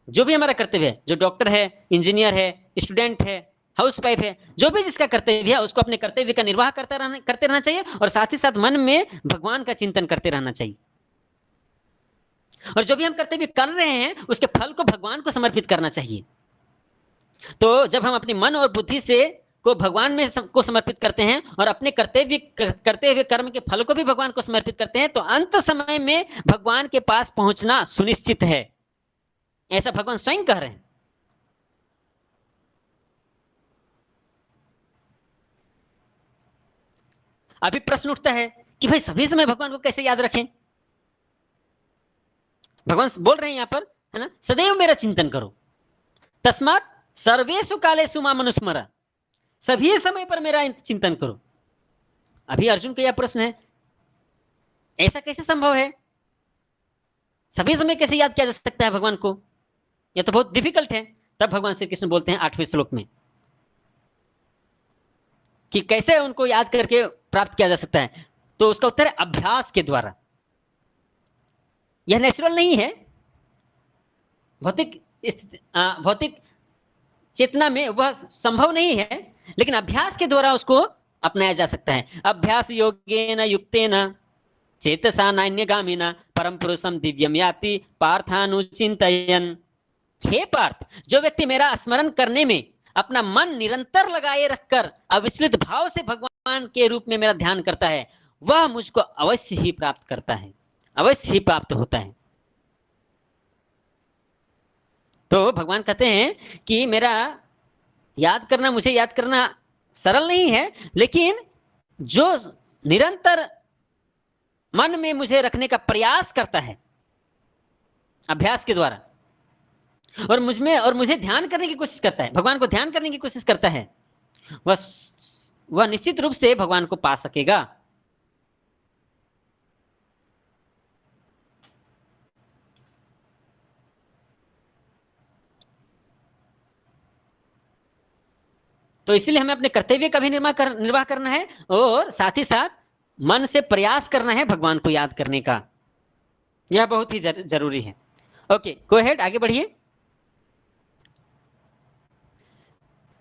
जो भी हमारा कर्तव्य है, जो डॉक्टर है, इंजीनियर है, स्टूडेंट है, हाउसवाइफ है, जो भी जिसका कर्तव्य है, उसको अपने कर्तव्य का निर्वाह करते रहना चाहिए, और साथ ही साथ मन में भगवान का चिंतन करते रहना चाहिए। और जो भी हम कर्तव्य कर रहे हैं, उसके फल को भगवान को समर्पित करना चाहिए। तो जब हम अपने मन और बुद्धि से को भगवान में को समर्पित करते हैं, और अपने कर्तव्य करते हुए कर्म के फल को भी भगवान को समर्पित करते हैं, तो अंत समय में भगवान के पास पहुंचना सुनिश्चित है, ऐसा भगवान स्वयं कह रहे हैं। अभी प्रश्न उठता है कि भाई सभी समय भगवान को कैसे याद रखें? भगवान बोल रहे हैं यहां पर, है ना, सदैव मेरा चिंतन करो, तस्मात् सर्वेषु कालेषु माम अनुस्मर, सभी समय पर मेरा चिंतन करो। अभी अर्जुन का यह प्रश्न है, ऐसा कैसे संभव है? सभी समय कैसे याद किया जा सकता है भगवान को? यह तो बहुत डिफिकल्ट है। तब भगवान श्री कृष्ण बोलते हैं 8वें श्लोक में, कि कैसे उनको याद करके प्राप्त किया जा सकता है, तो उसका उत्तर है अभ्यास के द्वारा। यह नेचुरल नहीं है, भौतिक चेतना में वह संभव नहीं है, लेकिन अभ्यास के द्वारा उसको अपनाया जा सकता है। अभ्यास योगेन युक्तेन चेतसा नान्यगामिना परम पुरुषम दिव्यम याति पार्थानुचिंतयन्। हे पार्थ, जो व्यक्ति मेरा स्मरण करने में अपना मन निरंतर लगाए रखकर अविचलित भाव से भगवान के रूप में मेरा ध्यान करता है, वह मुझको अवश्य ही प्राप्त करता है, अवश्य ही प्राप्त होता है। तो भगवान कहते हैं कि मुझे याद करना सरल नहीं है, लेकिन जो निरंतर मन में मुझे रखने का प्रयास करता है अभ्यास के द्वारा, और मुझे ध्यान करने की कोशिश करता है, भगवान को ध्यान करने की कोशिश करता है, वह निश्चित रूप से भगवान को पा सकेगा। तो इसलिए हमें अपने कर्तव्य का भी निर्वाह करना है, और साथ ही साथ मन से प्रयास करना है भगवान को याद करने का। यह बहुत ही जरूरी है। ओके, गो अहेड, आगे बढ़िए।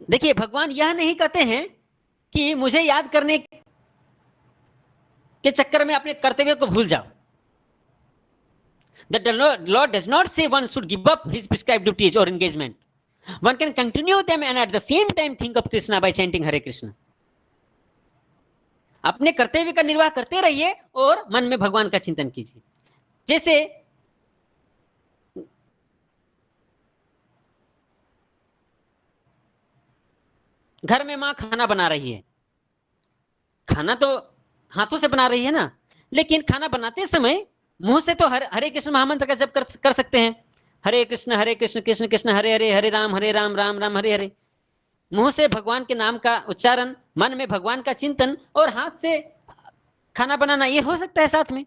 देखिए, भगवान यह नहीं कहते हैं कि मुझे याद करने के चक्कर में अपने कर्तव्य को भूल जाओ। The Lord does not say one should give up his prescribed duties or engagement. One can continue them and at the same time think of Krishna by chanting Hare Krishna. अपने कर्तव्य का निर्वाह करते रहिए और मन में भगवान का चिंतन कीजिए। जैसे घर में माँ खाना बना रही है, खाना तो हाथों से बना रही है ना, लेकिन खाना बनाते समय मुंह से तो हरे कृष्ण महामंत्र का जप कर सकते हैं। हरे कृष्ण कृष्ण कृष्ण हरे हरे, हरे राम राम राम हरे हरे। मुंह से भगवान के नाम का उच्चारण, मन में भगवान का चिंतन, और हाथ से खाना बनाना, ये हो सकता है साथ में।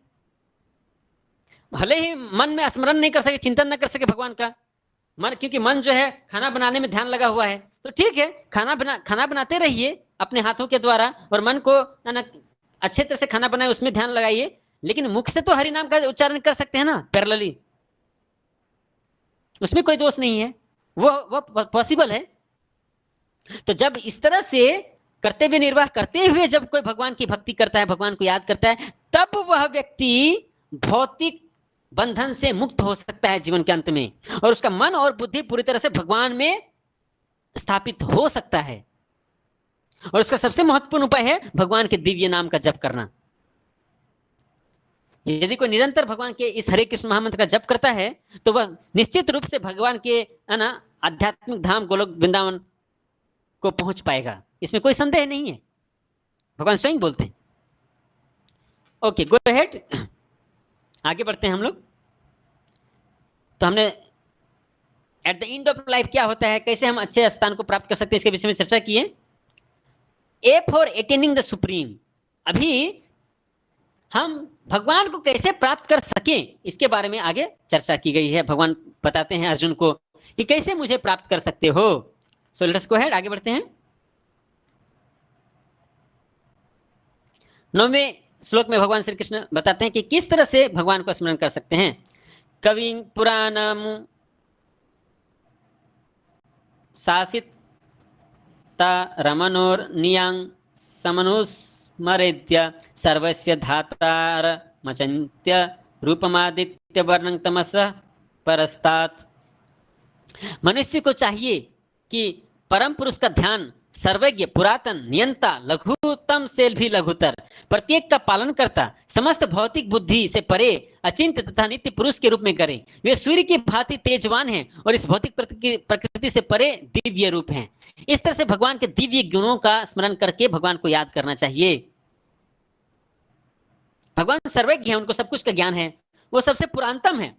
भले ही मन में स्मरण नहीं कर सके, चिंतन न कर सके भगवान का, क्योंकि मन जो है खाना बनाने में ध्यान लगा हुआ है, तो ठीक है, खाना बनाते रहिए अपने हाथों के द्वारा, और मन को अच्छे तरह से खाना बनाए उसमें ध्यान लगाइए, लेकिन मुख से तो हरि नाम का उच्चारण कर सकते हैं ना पैरेलली, उसमें कोई दोष नहीं है, वो पॉसिबल है। तो जब इस तरह से कर्तव्य निर्वाह करते हुए जब कोई भगवान की भक्ति करता है, भगवान को याद करता है, तब वह व्यक्ति भौतिक बंधन से मुक्त हो सकता है जीवन के अंत में, और उसका मन और बुद्धि पूरी तरह से भगवान में स्थापित हो सकता है। और उसका सबसे महत्वपूर्ण उपाय है भगवान के दिव्य नाम का जप करना। यदि कोई निरंतर भगवान के इस हरे कृष्ण महामंत्र का जप करता है, तो वह निश्चित रूप से भगवान के आध्यात्मिक धाम गोलोक वृंदावन को पहुंच पाएगा, इसमें कोई संदेह नहीं है, भगवान स्वयं बोलते हैं। ओके, गो अहेड, आगे बढ़ते हैं हम लोग। तो हमने at the end of life क्या होता है, कैसे हम अच्छे स्थान को प्राप्त कर सकते हैं, इसके विषय में चर्चा की है। A for attaining the supreme, अभी हम भगवान को कैसे प्राप्त कर सके इसके बारे में आगे चर्चा की गई है। भगवान बताते हैं अर्जुन को कि कैसे मुझे प्राप्त कर सकते हो। सो लेट्स गो अहेड, आगे बढ़ते हैं। 9वें श्लोक में भगवान श्री कृष्ण बताते हैं कि किस तरह से भगवान को स्मरण कर सकते हैं। कविं पुराणम शासित रमणोर नियांग समनुस्मरेद्य सर्वस्य धातार मचन्त्य रूपमादित्य वर्णं तमसः परस्तात्। मनुष्य को चाहिए कि परम पुरुष का ध्यान सर्वज्ञ, पुरातन, नियंता, लघुतम से भी लघुतर, प्रत्येक का पालन करता, समस्त भौतिक बुद्धि से परे, अचिंत्य तथा नित्य पुरुष के रूप में करें। वे सूर्य की भांति तेजवान हैं और इस भौतिक प्रकृति से परे दिव्य रूप हैं। इस तरह से भगवान के दिव्य गुणों का स्मरण करके भगवान को याद करना चाहिए। भगवान सर्वज्ञ है, उनको सब कुछ का ज्ञान है, वो सबसे पुरातनतम है,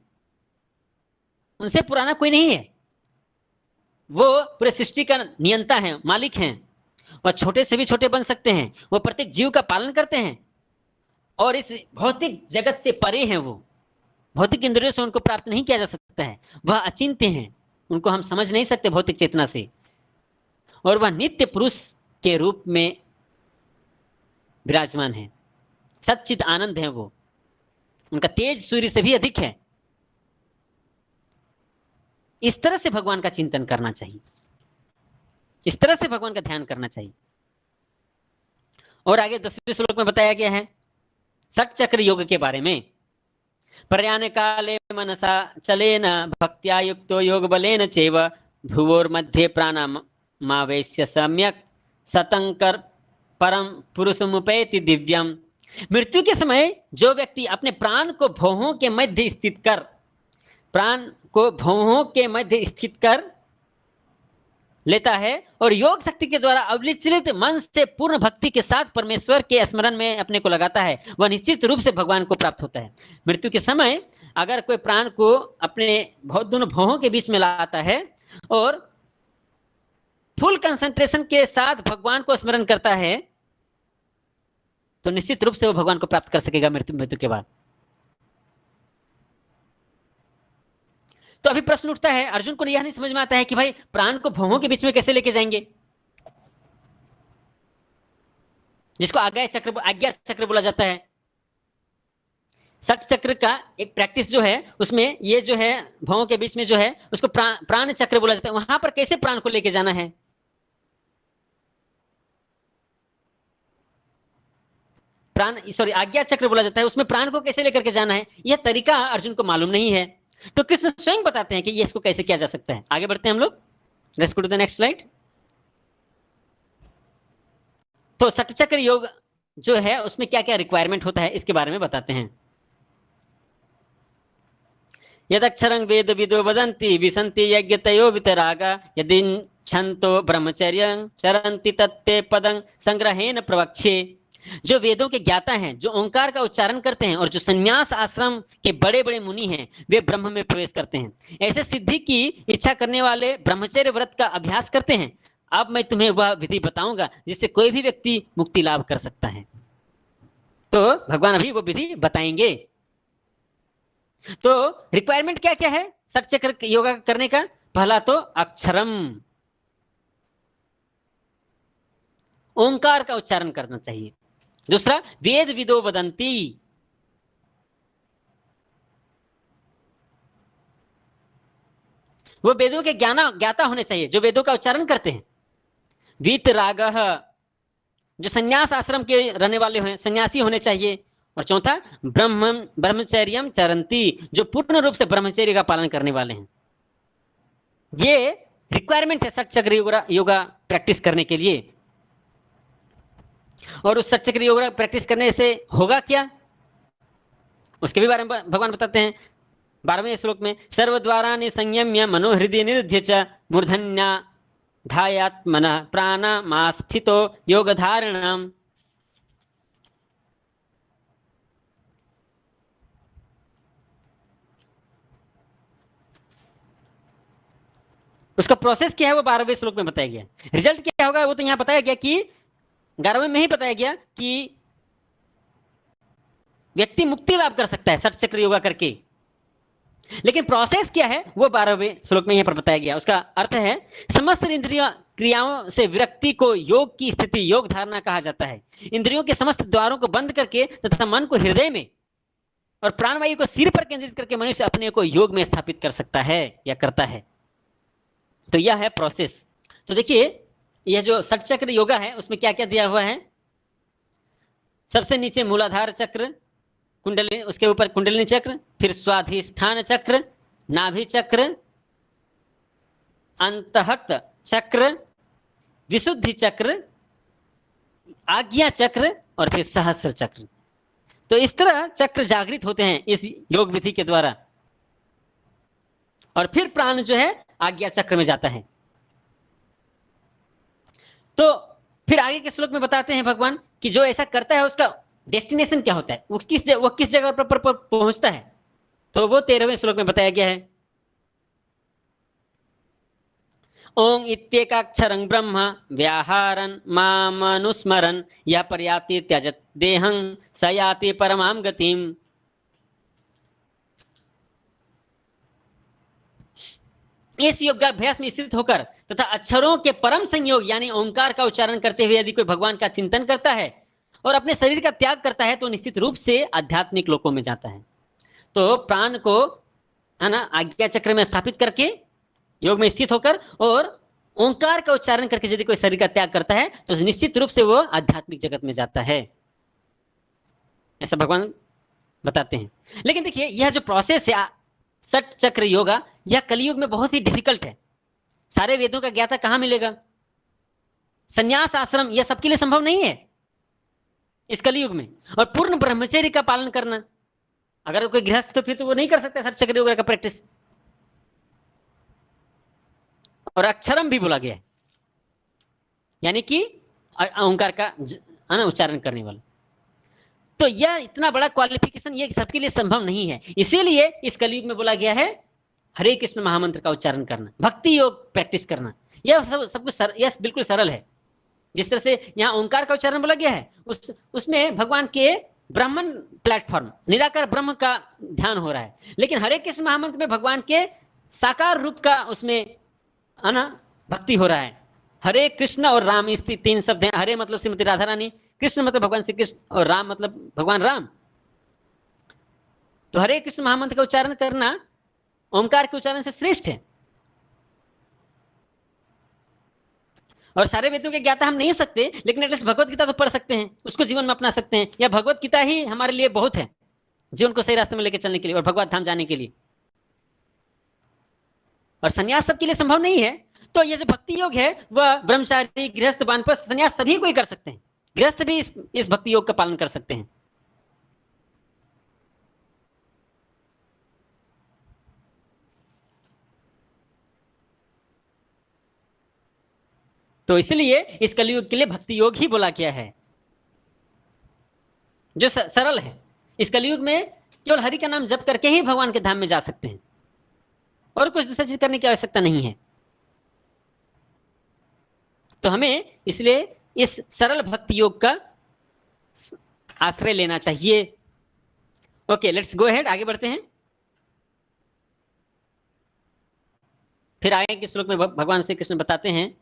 उनसे पुराना कोई नहीं है। वो पूरे सृष्टि का नियंता है, मालिक हैं, वह छोटे से भी छोटे बन सकते हैं, वो प्रत्येक जीव का पालन करते हैं, और इस भौतिक जगत से परे हैं। वो भौतिक इंद्रियों से उनको प्राप्त नहीं किया जा सकता है, वह अचिंत्य हैं, उनको हम समझ नहीं सकते भौतिक चेतना से, और वह नित्य पुरुष के रूप में विराजमान है, सच्चित आनंद है वो, उनका तेज सूर्य से भी अधिक है। इस तरह से भगवान का चिंतन करना चाहिए, इस तरह से भगवान का ध्यान करना चाहिए। और आगे 10वें श्लोक में बताया गया है षट चक्र योग के बारे में। प्रयाण काले मनसा चलेन भक्त्या युक्तो योग बलेन चैव भ्रुवोर्मध्ये प्राणमावेश्य सम्यक सतंकर परम पुरुषमुपैति दिव्यम। मृत्यु के समय जो व्यक्ति अपने प्राण को भौहों के मध्य स्थित कर, प्राण को भौहों के मध्य स्थित कर लेता है और योग शक्ति के द्वारा अविचलित मन से पूर्ण भक्ति के साथ परमेश्वर के स्मरण में अपने को लगाता है, वह निश्चित रूप से भगवान को प्राप्त होता है। मृत्यु के समय अगर कोई प्राण को अपने दोनों भौहों के बीच में लाता है और फुल कंसंट्रेशन के साथ भगवान को स्मरण करता है तो निश्चित रूप से वो भगवान को प्राप्त कर सकेगा मृत्यु के बाद। तो अभी प्रश्न उठता है, अर्जुन को यह नहीं समझ में आता है कि भाई प्राण को भौहों के बीच में कैसे लेके जाएंगे, जिसको आज्ञा चक्र बोला जाता है। षट चक्र का एक प्रैक्टिस जो है उसमें ये जो है भौहों के बीच में जो है उसको प्राण चक्र बोला जाता है। वहां पर कैसे प्राण को लेके जाना है, आज्ञा चक्र बोला जाता है, उसमें प्राण को कैसे लेकर के जाना है, यह तरीका अर्जुन को मालूम नहीं है। तो कृष्ण स्वयं बताते हैं कि ये इसको कैसे किया जा सकता है। आगे बढ़ते हैं हम लोग, let's go to the next slide. तो षट चक्र योग जो है उसमें क्या क्या रिक्वायरमेंट होता है इसके बारे में बताते हैं। यदक्षरं वेद विदो वदन्ति विसन्ति यज्ञतयो वितरागा यदि छन्तो ब्रह्मचर्यं चरन्ति तत्ते पदं संग्रहेण प्रवक्ष्ये। जो वेदों के ज्ञाता हैं, जो ओंकार का उच्चारण करते हैं और जो संन्यास आश्रम के बड़े बड़े मुनि हैं, वे ब्रह्म में प्रवेश करते हैं। ऐसे सिद्धि की इच्छा करने वाले ब्रह्मचर्य व्रत का अभ्यास करते हैं। अब मैं तुम्हें वह विधि बताऊंगा जिससे कोई भी व्यक्ति मुक्ति लाभ कर सकता है। तो भगवान अभी वो विधि बताएंगे। तो रिक्वायरमेंट क्या क्या है षट चक्र योगा करने का? पहला तो अक्षरम, ओंकार का उच्चारण करना चाहिए। दूसरा वेद विदो वदंती, वो वेदों के ज्ञाता होने चाहिए जो वेदों का उच्चारण करते हैं। वीतरागः, जो संन्यास आश्रम के रहने वाले हैं, सन्यासी होने चाहिए। और चौथा ब्रह्मचर्यम चरंती, जो पूर्ण रूप से ब्रह्मचर्य का पालन करने वाले हैं। ये रिक्वायरमेंट है षट चक्र योगा प्रैक्टिस करने के लिए। और उस षट चक्र योगा प्रैक्टिस करने से होगा क्या, उसके भी बारे में भगवान बताते हैं 12वें श्लोक में। सर्वद्वाराणि संयम्य मनोहृदय निरुध्य च मूर्धन्या धायात्मनः प्राणमास्थितो योगधारणम्। उसका प्रोसेस क्या है वो 12वें श्लोक में बताया गया। रिजल्ट क्या होगा वो तो यहां बताया गया कि 11वें में ही बताया गया कि व्यक्ति मुक्ति लाभ कर सकता है षट चक्र योगा करके। लेकिन प्रोसेस क्या है वो 12वें श्लोक में यहां पर बताया गया। उसका अर्थ है समस्त इंद्रिय क्रियाओं से विरक्ति को योग की स्थिति, योग धारणा कहा जाता है। इंद्रियों के समस्त द्वारों को बंद करके तथा मन को हृदय में और प्राणवायु को सिर पर केंद्रित करके मनुष्य अपने को योग में स्थापित कर सकता है या करता है। तो यह है प्रोसेस। तो देखिए यह जो षट चक्र योगा है उसमें क्या क्या दिया हुआ है। सबसे नीचे मूलाधार चक्र, कुंडलिनी, उसके ऊपर कुंडलिनी चक्र, फिर स्वाधिष्ठान चक्र, नाभि चक्र, अंतहत चक्र, विशुद्धि चक्र, आज्ञा चक्र और फिर सहस्र चक्र। तो इस तरह चक्र जागृत होते हैं इस योग विधि के द्वारा। और फिर प्राण जो है आज्ञा चक्र में जाता है। तो फिर आगे के श्लोक में बताते हैं भगवान कि जो ऐसा करता है उसका डेस्टिनेशन क्या होता है, वो किस जगह पर पहुंचता है। तो वो 13वें श्लोक में बताया गया है। ओम इत्येकाक्षरं ब्रह्म व्याहारन् मामनुस्मरन् यः पर्याति त्यजत् देहं स याति परमां गतिम्। इस योगाभ्यास में स्थित होकर तथा अक्षरों के परम संयोग यानी ओंकार का उच्चारण करते हुए यदि कोई भगवान का चिंतन करता है और अपने शरीर का त्याग करता है तो निश्चित रूप से आध्यात्मिक लोकों में जाता है। तो प्राण को है ना आज्ञा चक्र में स्थापित करके योग में स्थित होकर और ओंकार का उच्चारण करके यदि कोई शरीर का त्याग करता है तो निश्चित रूप से वो आध्यात्मिक जगत में जाता है, ऐसा भगवान बताते हैं। लेकिन देखिए यह जो प्रोसेस है षट चक्र योगा, यह कलयुग में बहुत ही डिफिकल्ट है। सारे वेदों का ज्ञाता कहां मिलेगा? संन्यास आश्रम यह सबके लिए संभव नहीं है इस कलयुग में। और पूर्ण ब्रह्मचर्य का पालन करना, अगर कोई गृहस्थ तो फिर तो वो नहीं कर सकता षट चक्र योगा का प्रैक्टिस। और अक्षरम भी बोला गया है, यानी कि ओंकार का उच्चारण करने वाला। तो यह इतना बड़ा क्वालिफिकेशन ये सबके लिए संभव नहीं है, इसीलिए इस कलयुग में बोला गया है हरे कृष्ण महामंत्र का उच्चारण करना, भक्ति योग प्रैक्टिस करना। यह सब कुछ यह बिल्कुल सरल है। जिस तरह से यहाँ ओंकार का उच्चारण बोला गया है उसमें भगवान के ब्राह्मण प्लेटफॉर्म निराकार ब्रह्म का ध्यान हो रहा है, लेकिन हरे कृष्ण महामंत्र में भगवान के साकार रूप का उसमें है ना भक्ति हो रहा है। हरे कृष्ण और राम इस तीन शब्द हैं। हरे मतलब श्रीमती राधा रानी, कृष्ण मतलब भगवान श्री कृष्ण और राम मतलब भगवान राम। तो हरे कृष्ण महामंत्र का उच्चारण करना ओंकार के उच्चारण से श्रेष्ठ है। और सारे वेदों के ज्ञाता हम नहीं हो सकते, लेकिन एटलीस्ट भगवत गीता तो पढ़ सकते हैं, उसको जीवन में अपना सकते हैं। या भगवत गीता ही हमारे लिए बहुत है जीवन को सही रास्ते में लेकर चलने के लिए और भगवत धाम जाने के लिए। और संन्यास सबके लिए संभव नहीं है। तो ये जो भक्ति योग है वह ब्रह्मचारी गृहस्थ वानप्रस्थ संन्यास सभी को ही कर सकते हैं। गृहस्थ भी इस भक्ति योग का पालन कर सकते हैं। तो इसलिए इस कलयुग के लिए भक्ति योग ही बोला गया है, जो सरल है। इस कलयुग में केवल हरि का नाम जप करके ही भगवान के धाम में जा सकते हैं और कुछ दूसरी चीज करने की आवश्यकता नहीं है। तो हमें इसलिए इस सरल भक्ति योग का आश्रय लेना चाहिए। ओके, लेट्स गो अहेड, आगे बढ़ते हैं। फिर आगे के श्लोक में भगवान श्री कृष्ण बताते हैं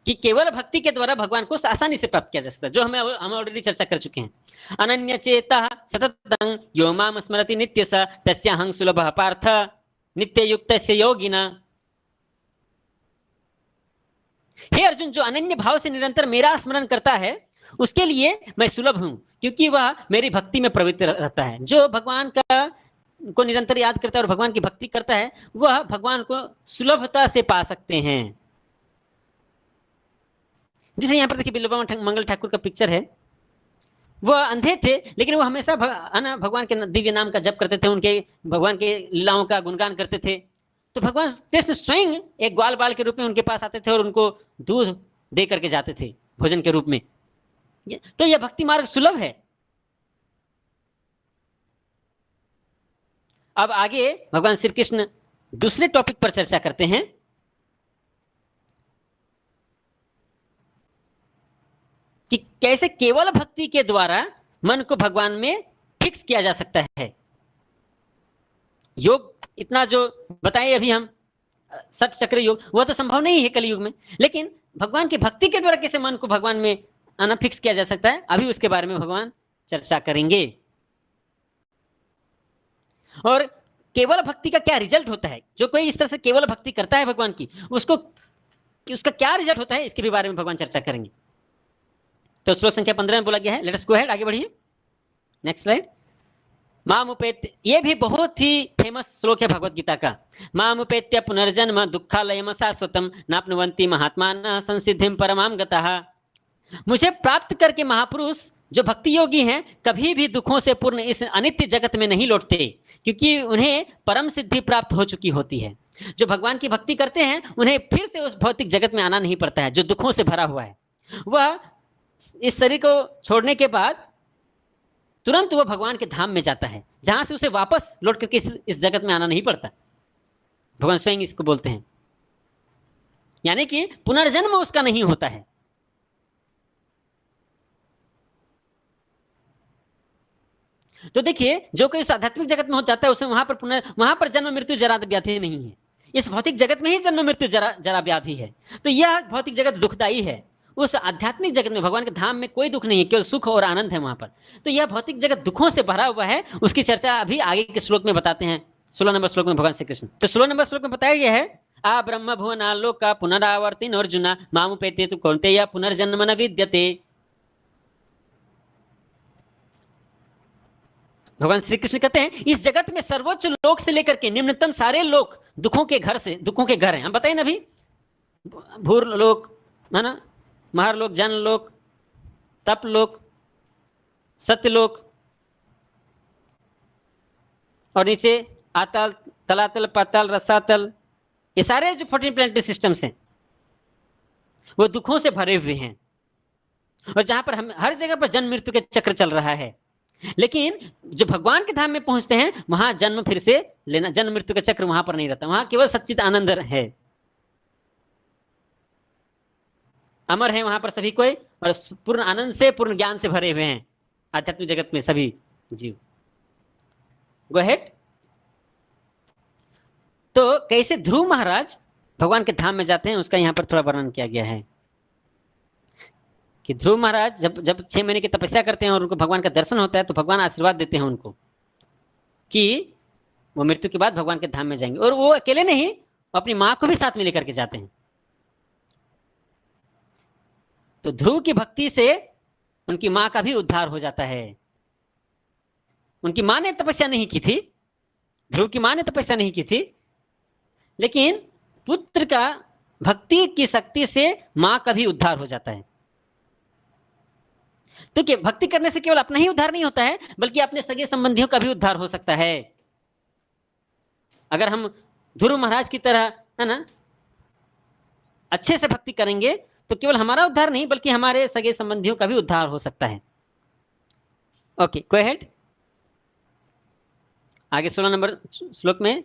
कि केवल भक्ति के द्वारा भगवान को आसानी से प्राप्त किया जा सकता है, जो हम ऑलरेडी चर्चा कर चुके हैं। अनन्य चेता सततं यो माम स्मरति नित्यस तस्याहं सुलभः पार्थ नित्य युक्तस्य योगिना। हे अर्जुन, जो अनन्य भाव से निरंतर मेरा स्मरण करता है उसके लिए मैं सुलभ हूं, क्योंकि वह मेरी भक्ति में प्रवृत्त रहता है। जो भगवान को निरंतर याद करता है और भगवान की भक्ति करता है वह भगवान को सुलभता से पा सकते हैं। जैसे यहाँ पर देखिए बिल्वा मंगल ठाकुर का पिक्चर है। वह अंधे थे लेकिन वो हमेशा भगवान के दिव्य नाम का जप करते थे, उनके भगवान के लीलाओं का गुणगान करते थे। तो भगवान कृष्ण स्वयं एक ग्वाल बाल के रूप में उनके पास आते थे और उनको दूध दे करके जाते थे भोजन के रूप में। तो यह भक्ति मार्ग सुलभ है। अब आगे भगवान श्री कृष्ण दूसरे टॉपिक पर चर्चा करते हैं कि कैसे केवल भक्ति के द्वारा मन को भगवान में फिक्स किया जा सकता है। योग इतना जो बताए अभी हम षट चक्र योग, वह तो संभव नहीं है कलयुग में, लेकिन भगवान की भक्ति के द्वारा कैसे मन को भगवान में आना फिक्स किया जा सकता है, अभी उसके बारे में भगवान चर्चा करेंगे। और केवल भक्ति का क्या रिजल्ट होता है, जो कोई इस तरह से केवल भक्ति करता है भगवान की, उसका क्या रिजल्ट होता है, इसके भी बारे में भगवान चर्चा करेंगे। तो श्लोक संख्या 15 में बोला गया है। लेट अस गो अहेड, आगे बढ़िए, नेक्स्ट स्लाइड। मामुपेत्य, ये भी बहुत ही फेमस श्लोक है भगवत गीता का। मामुपेत्य पुनर्जन्म दुःखालयम शाश्वतम नाप्नुवन्ति महात्मानः संसिद्धिं परमां गतः। मुझे प्राप्त करके महापुरुष जो भक्ति योगी हैं कभी भी दुखों से पूर्ण इस अनित्य जगत में नहीं लौटते, क्योंकि उन्हें परम सिद्धि प्राप्त हो चुकी होती है। जो भगवान की भक्ति करते हैं उन्हें फिर से उस भौतिक जगत में आना नहीं पड़ता है जो दुखों से भरा हुआ है। वह इस शरीर को छोड़ने के बाद तुरंत वो भगवान के धाम में जाता है, जहां से उसे वापस लौट करके इस जगत में आना नहीं पड़ता। भगवान स्वयं इसको बोलते हैं, यानी कि पुनर्जन्म उसका नहीं होता है। तो देखिए, जो कोई उस आध्यात्मिक जगत में हो जाता है उसे वहां पर जन्म मृत्यु जरा व्याधि नहीं है। इस भौतिक जगत में ही जन्म मृत्यु जरा व्याधि है। तो यह भौतिक जगत दुखदायी है। उस आध्यात्मिक जगत में, भगवान के धाम में कोई दुख नहीं है, केवल सुख और आनंद है वहां पर। तो यह भौतिक जगत दुखों से भरा हुआ है, उसकी चर्चा अभी आगे के श्लोक में बताते हैं। 16 नंबर श्लोक में भगवान श्री कृष्ण, तो 16 नंबर श्लोक में बताया गया है, आ ब्रह्म भुवनालोक का पुनरावर्तिन अर्जुना मामुपेते तु कौन्तेय पुनर्जन्म न विद्यते। भगवान श्री कृष्ण कहते हैं इस जगत में सर्वोच्च लोक से लेकर के निम्नतम सारे लोक दुखों के घर हैं। हम बताए ना अभी, भूर लोक है ना, महरलोक, जनलोक, तपलोक, सत्यलोक, और नीचे आतल, तलातल, पाताल, रसातल, ये सारे जो 14 प्लैनेटरी सिस्टम्स हैं वो दुखों से भरे हुए हैं, और जहां पर हम हर जगह पर जन्म मृत्यु के चक्र चल रहा है। लेकिन जो भगवान के धाम में पहुंचते हैं वहां जन्म फिर से लेना, जन्म मृत्यु का चक्र वहां पर नहीं रहता, वहां केवल सच्चिद आनंद है, अमर है वहां पर सभी कोई, और पूर्ण आनंद से, पूर्ण ज्ञान से भरे हुए हैं आध्यात्मिक जगत में सभी जीव। Go ahead. तो कैसे ध्रुव महाराज भगवान के धाम में जाते हैं उसका यहाँ पर थोड़ा वर्णन किया गया है कि ध्रुव महाराज जब 6 महीने की तपस्या करते हैं और उनको भगवान का दर्शन होता है तो भगवान आशीर्वाद देते हैं उनको कि वो मृत्यु के बाद भगवान के धाम में जाएंगे, और वो अकेले नहीं, अपनी माँ को भी साथ में लेकर के जाते हैं। तो ध्रुव की भक्ति से उनकी माँ का भी उद्धार हो जाता है। उनकी माँ ने तपस्या नहीं की थी, ध्रुव की माँ ने तपस्या नहीं की थी, लेकिन पुत्र का भक्ति की शक्ति से माँ का भी उद्धार हो जाता है। तो क्या भक्ति करने से केवल अपना ही उद्धार नहीं होता है, बल्कि अपने सगे संबंधियों का भी उद्धार हो सकता है। अगर हम ध्रुव महाराज की तरह है ना अच्छे से भक्ति करेंगे तो केवल हमारा उद्धार नहीं बल्कि हमारे सगे संबंधियों का भी उद्धार हो सकता है। Okay, go ahead. आगे 16 नंबर श्लोक में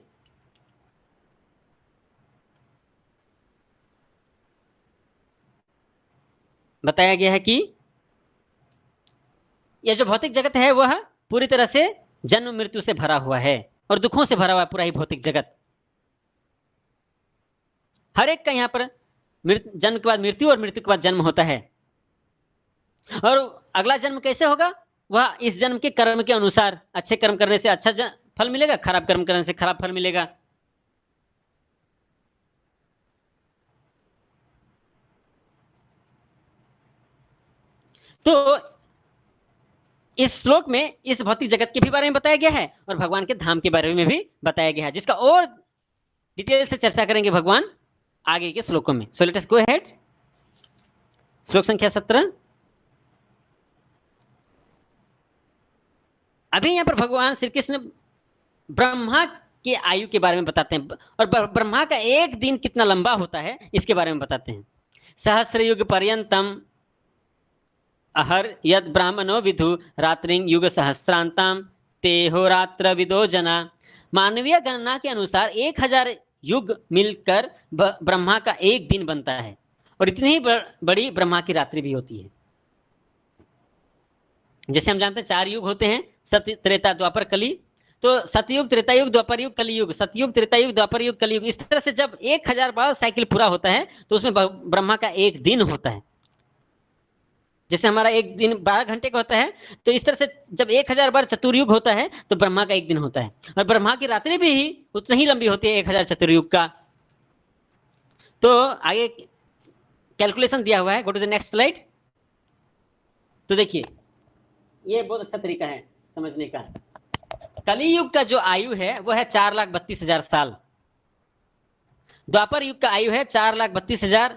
बताया गया है कि यह जो भौतिक जगत है वह पूरी तरह से जन्म मृत्यु से भरा हुआ है और दुखों से भरा हुआ है पूरा ही भौतिक जगत। हर एक का यहाँ पर जन्म के बाद मृत्यु और मृत्यु के बाद जन्म होता है, और अगला जन्म कैसे होगा वह इस जन्म के कर्म के अनुसार, अच्छे कर्म करने से अच्छा फल मिलेगा, खराब कर्म करने से खराब फल मिलेगा। तो इस श्लोक में इस भौतिक जगत के भी बारे में बताया गया है और भगवान के धाम के बारे में भी बताया गया है, जिसका और डिटेल से चर्चा करेंगे भगवान आगे के श्लोकों में। So let us go ahead. श्लोक संख्या 17। अभी यहां पर भगवान श्री कृष्ण ब्रह्मा के आयु के बारे में बताते हैं, और ब्रह्मा का एक दिन कितना लंबा होता है इसके बारे में बताते हैं। सहस्र युग पर्यंतम अहर यद ब्राह्मणो विदु रात्रिं युग सहस्रांताम तेहो रात्र विदो जना। मानवीय गणना के अनुसार 1000 युग मिलकर ब्रह्मा का एक दिन बनता है, और इतनी ही बड़ी ब्रह्मा की रात्रि भी होती है। जैसे हम जानते हैं 4 युग होते हैं, सत्य, त्रेता, द्वापर, कली। तो सतयुग, त्रेतायुग, द्वापर युग, कलियुग, सतयुग, त्रेतायुग, द्वापर युग, कलियुग, इस तरह से जब 1000 बार साइकिल पूरा होता है तो उसमें ब्रह्मा का एक दिन होता है। जैसे हमारा एक दिन 12 घंटे का होता है, तो इस तरह से जब 1000 बार चतुर्युग होता है तो ब्रह्मा का एक दिन होता है, और ब्रह्मा की रात्रि भी उतनी ही लंबी होती है 1000 चतुर्युग का। तो आगे कैलकुलेशन दिया हुआ है, go to the next slide. तो देखिए ये बहुत अच्छा तरीका है समझने का। कलियुग का जो आयु है वो है 4,32,000 साल। द्वापर युग का आयु है 4,32,000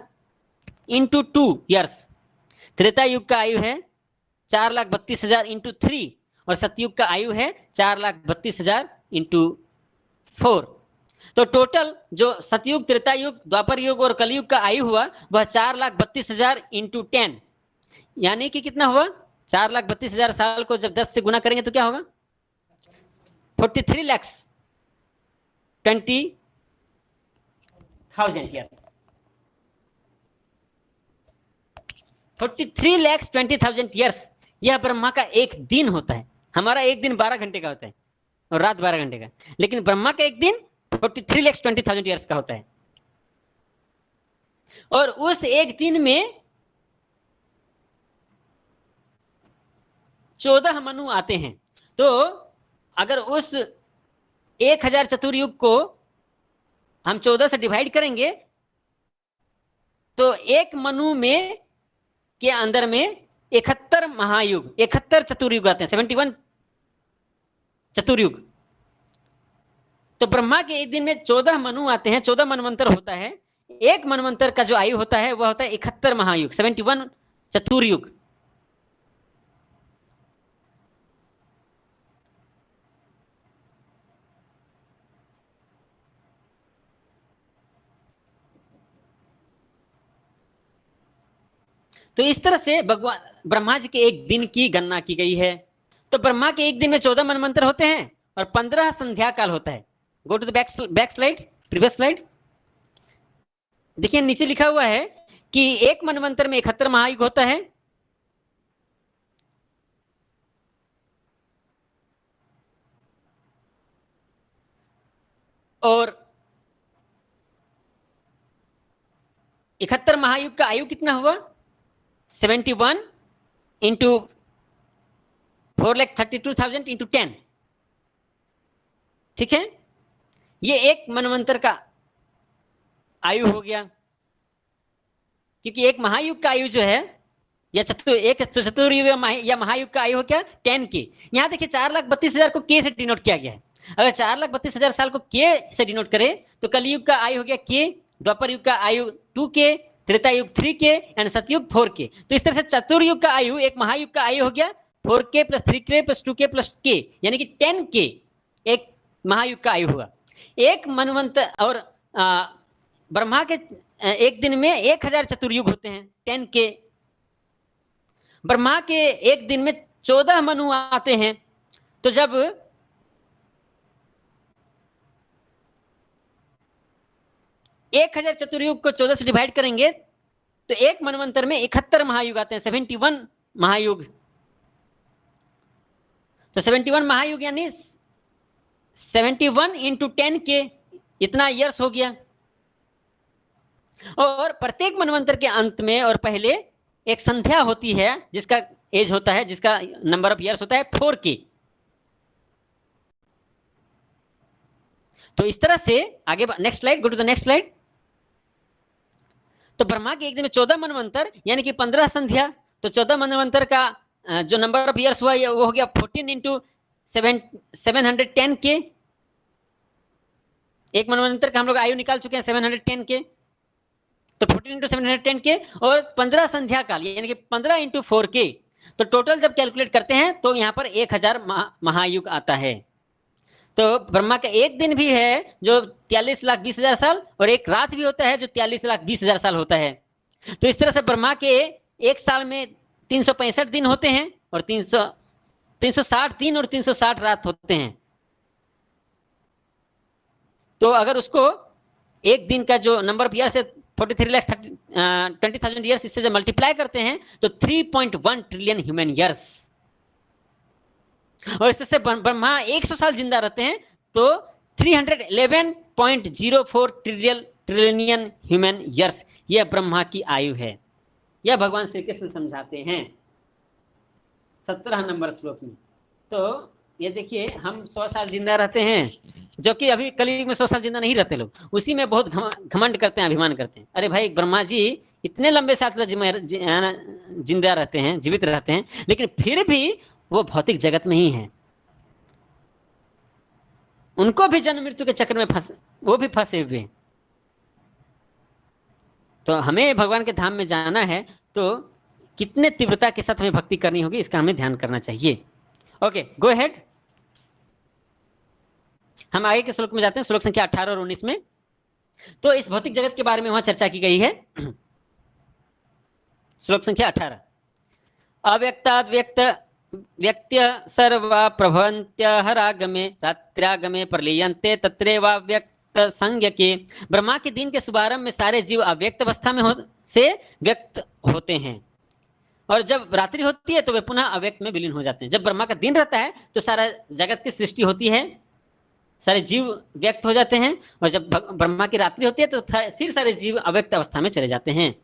इंटू 2 ईयर्स। त्रेता युग का आयु है 4,32,000 इंटू 3, और सतयुग का आयु है 4,32,000 इंटू 4। तो टोटल जो सतयुग, त्रेता युग, द्वापर युग और कलयुग का आयु हुआ वह 4,32,000 इंटू 10, यानी कि कितना हुआ 4,32,000 साल को जब 10 से गुना करेंगे तो क्या होगा 43,20,000 ईयर्स। 43,20,000 ईयर्स यह ब्रह्मा का एक दिन होता है। हमारा एक दिन 12 घंटे का होता है और रात 12 घंटे का, लेकिन ब्रह्मा का एक दिन 43,20,000 ईयर्स का होता है। और उस एक दिन में 14 मनु आते हैं। तो अगर उस 1000 चतुर्युग को हम 14 से डिवाइड करेंगे तो एक मनु में के अंदर में 71 महायुग, 71 चतुर्युग आते हैं, 71 चतुर्युग। तो ब्रह्मा के एक दिन में 14 मनु आते हैं, 14 मनवंतर होता है। एक मनवंतर का जो आयु होता है वह होता है 71 महायुग, 71 चतुर्युग। तो इस तरह से भगवान ब्रह्मा जी के एक दिन की गणना की गई है। तो ब्रह्मा के एक दिन में 14 मनवंतर होते हैं और 15 संध्या काल होता है। Go to the back slide, previous slide. देखिए नीचे लिखा हुआ है कि एक मनवंतर में 71 महायुग होता है। और 71 महायुग का आयु कितना हुआ? 71 इंटू 4,32,000 इंटू 10। ठीक है, ये एक मनवंतर का आयु हो गया। क्योंकि एक महायुग का आयु जो है या चतुर्युग या महायुग का आयु हो क्या? 10 के। यहां देखिए 4,32,000 को के से डिनोट किया गया है। अगर 4,32,000 साल को के से डिनोट करें तो कलयुग का आयु हो गया के, द्वापर युग का आयु 2 के, त्रेता युग 3 के एंड सतयुग 4 के। तो इस तरह से चतुर्युग का आयु, एक महायुग का आयु हो गया 4K plus 3K plus 2K plus के, यानी कि 10K एक महायुग का आयु हुआ। एक मनवंतर और ब्रह्मा के एक दिन में 1000 चतुर्युग होते हैं, 10K। ब्रह्मा के एक दिन में 14 मनु आते हैं। तो जब एक 1000 चतुर्युग को 14 से डिवाइड करेंगे तो एक मनवंतर में 71 महायुग आते हैं, 71 महायुग। तो 71 महायुग यानी 71 इंटू 10 के, इतना ईयर्स हो गया। और प्रत्येक मनवंतर के अंत में और पहले एक संध्या होती है जिसका एज होता है, जिसका नंबर ऑफ ईयर्स होता है 4K। तो इस तरह से आगे, next slide, go to the next slide. तो ब्रह्मा के एक दिन में 14 मनवंतर यानी कि 15 संध्या। तो 14 मनवंतर का जो नंबर ऑफ ईयर्स हुआ वो हो गया 14 इंटू 710 के। एक मनवंतर का हम लोग आयु निकाल चुके हैं 710 के। तो 14 इंटू 710 के और 15 संध्या काल यानी कि 15 इंटू 4K। तो टोटल जब कैलकुलेट करते हैं तो यहाँ पर 1000 महायुग आता है। तो ब्रह्मा का एक दिन भी है जो 43,20,000 साल और एक रात भी होता है जो 43,20,000 साल होता है। तो इस तरह से ब्रह्मा के एक साल में 365 दिन होते हैं और 360 दिन और 360 रात होते हैं। तो अगर उसको एक दिन का जो नंबर ऑफ ईयर्स है 43,20,000 ईयर्स, इससे जब मल्टीप्लाई करते हैं तो 3.1 ट्रिलियन ह्यूमन ईयर्स। और इस तरह से ब्रह्मा 100 साल जिंदा रहते हैं तो 311.04 ट्रिलियन ह्यूमन ईयर्स, यह ब्रह्मा की आयु है। यह भगवान श्री कृष्ण समझाते हैं 17 नंबर श्लोक में। तो ये देखिए हम 100 साल जिंदा रहते हैं, जो कि अभी कलयुग में 100 साल जिंदा नहीं रहते लोग, उसी में बहुत घमंड करते हैं, अभिमान करते हैं। अरे भाई, ब्रह्मा जी इतने लंबे साल जिंदा रहते हैं, जीवित रहते हैं, लेकिन फिर भी वो भौतिक जगत में ही है। उनको भी जन्म मृत्यु के चक्र में वो भी फंसे हुए हैं। तो हमें भगवान के धाम में जाना है तो कितने तीव्रता के साथ हमें भक्ति करनी होगी, इसका हमें ध्यान करना चाहिए। Okay, go ahead. हम आगे के श्लोक में जाते हैं, श्लोक संख्या 18 और 19 में। तो इस भौतिक जगत के बारे में वहां चर्चा की गई है। श्लोक संख्या 18। अव्यक्ताद् व्यक्त्य सर्वा प्रभवन्त्य हरागमे रात्र्यागमे प्रलीयन्ते तत्रैवाव्यक्त संज्ञके। ब्रह्मा के दिन के शुभारंभ में सारे जीव अव्यक्त अवस्था में से व्यक्त होते हैं और जब रात्रि होती है तो वे पुनः अव्यक्त में विलीन हो जाते हैं। जब ब्रह्मा का दिन रहता है तो सारा जगत की सृष्टि होती है, सारे जीव व्यक्त हो जाते हैं, और जब ब्रह्मा की रात्रि होती है तो फिर सारे जीव अव्यक्त अवस्था में चले जाते हैं।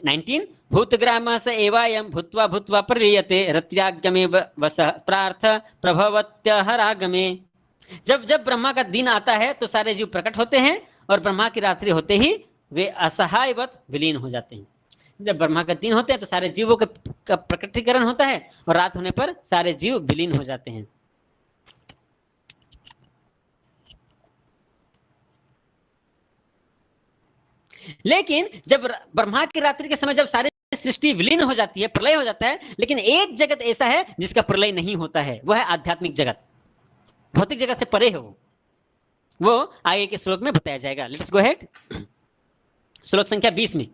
19 भूतग्रामस एवायं भूत्वा भूत्वा प्रलीयते रत्यागमे वसः प्रार्थ प्रभवत्यहरागमे। जब जब ब्रह्मा का दिन आता है तो सारे जीव प्रकट होते हैं और ब्रह्मा की रात्रि होते ही वे असहायवत विलीन हो जाते हैं। जब ब्रह्मा का दिन होते हैं तो सारे जीवों का प्रकटीकरण होता है और रात होने पर सारे जीव विलीन हो जाते हैं। लेकिन जब ब्रह्मा की रात्रि के समय जब सारे सृष्टि विलीन हो जाती है, प्रलय हो जाता है, लेकिन एक जगत ऐसा है जिसका प्रलय नहीं होता है, वह है आध्यात्मिक जगत। भौतिक जगत से परे है वो आगे के श्लोक में बताया जाएगा। Let's go ahead. श्लोक संख्या 20 में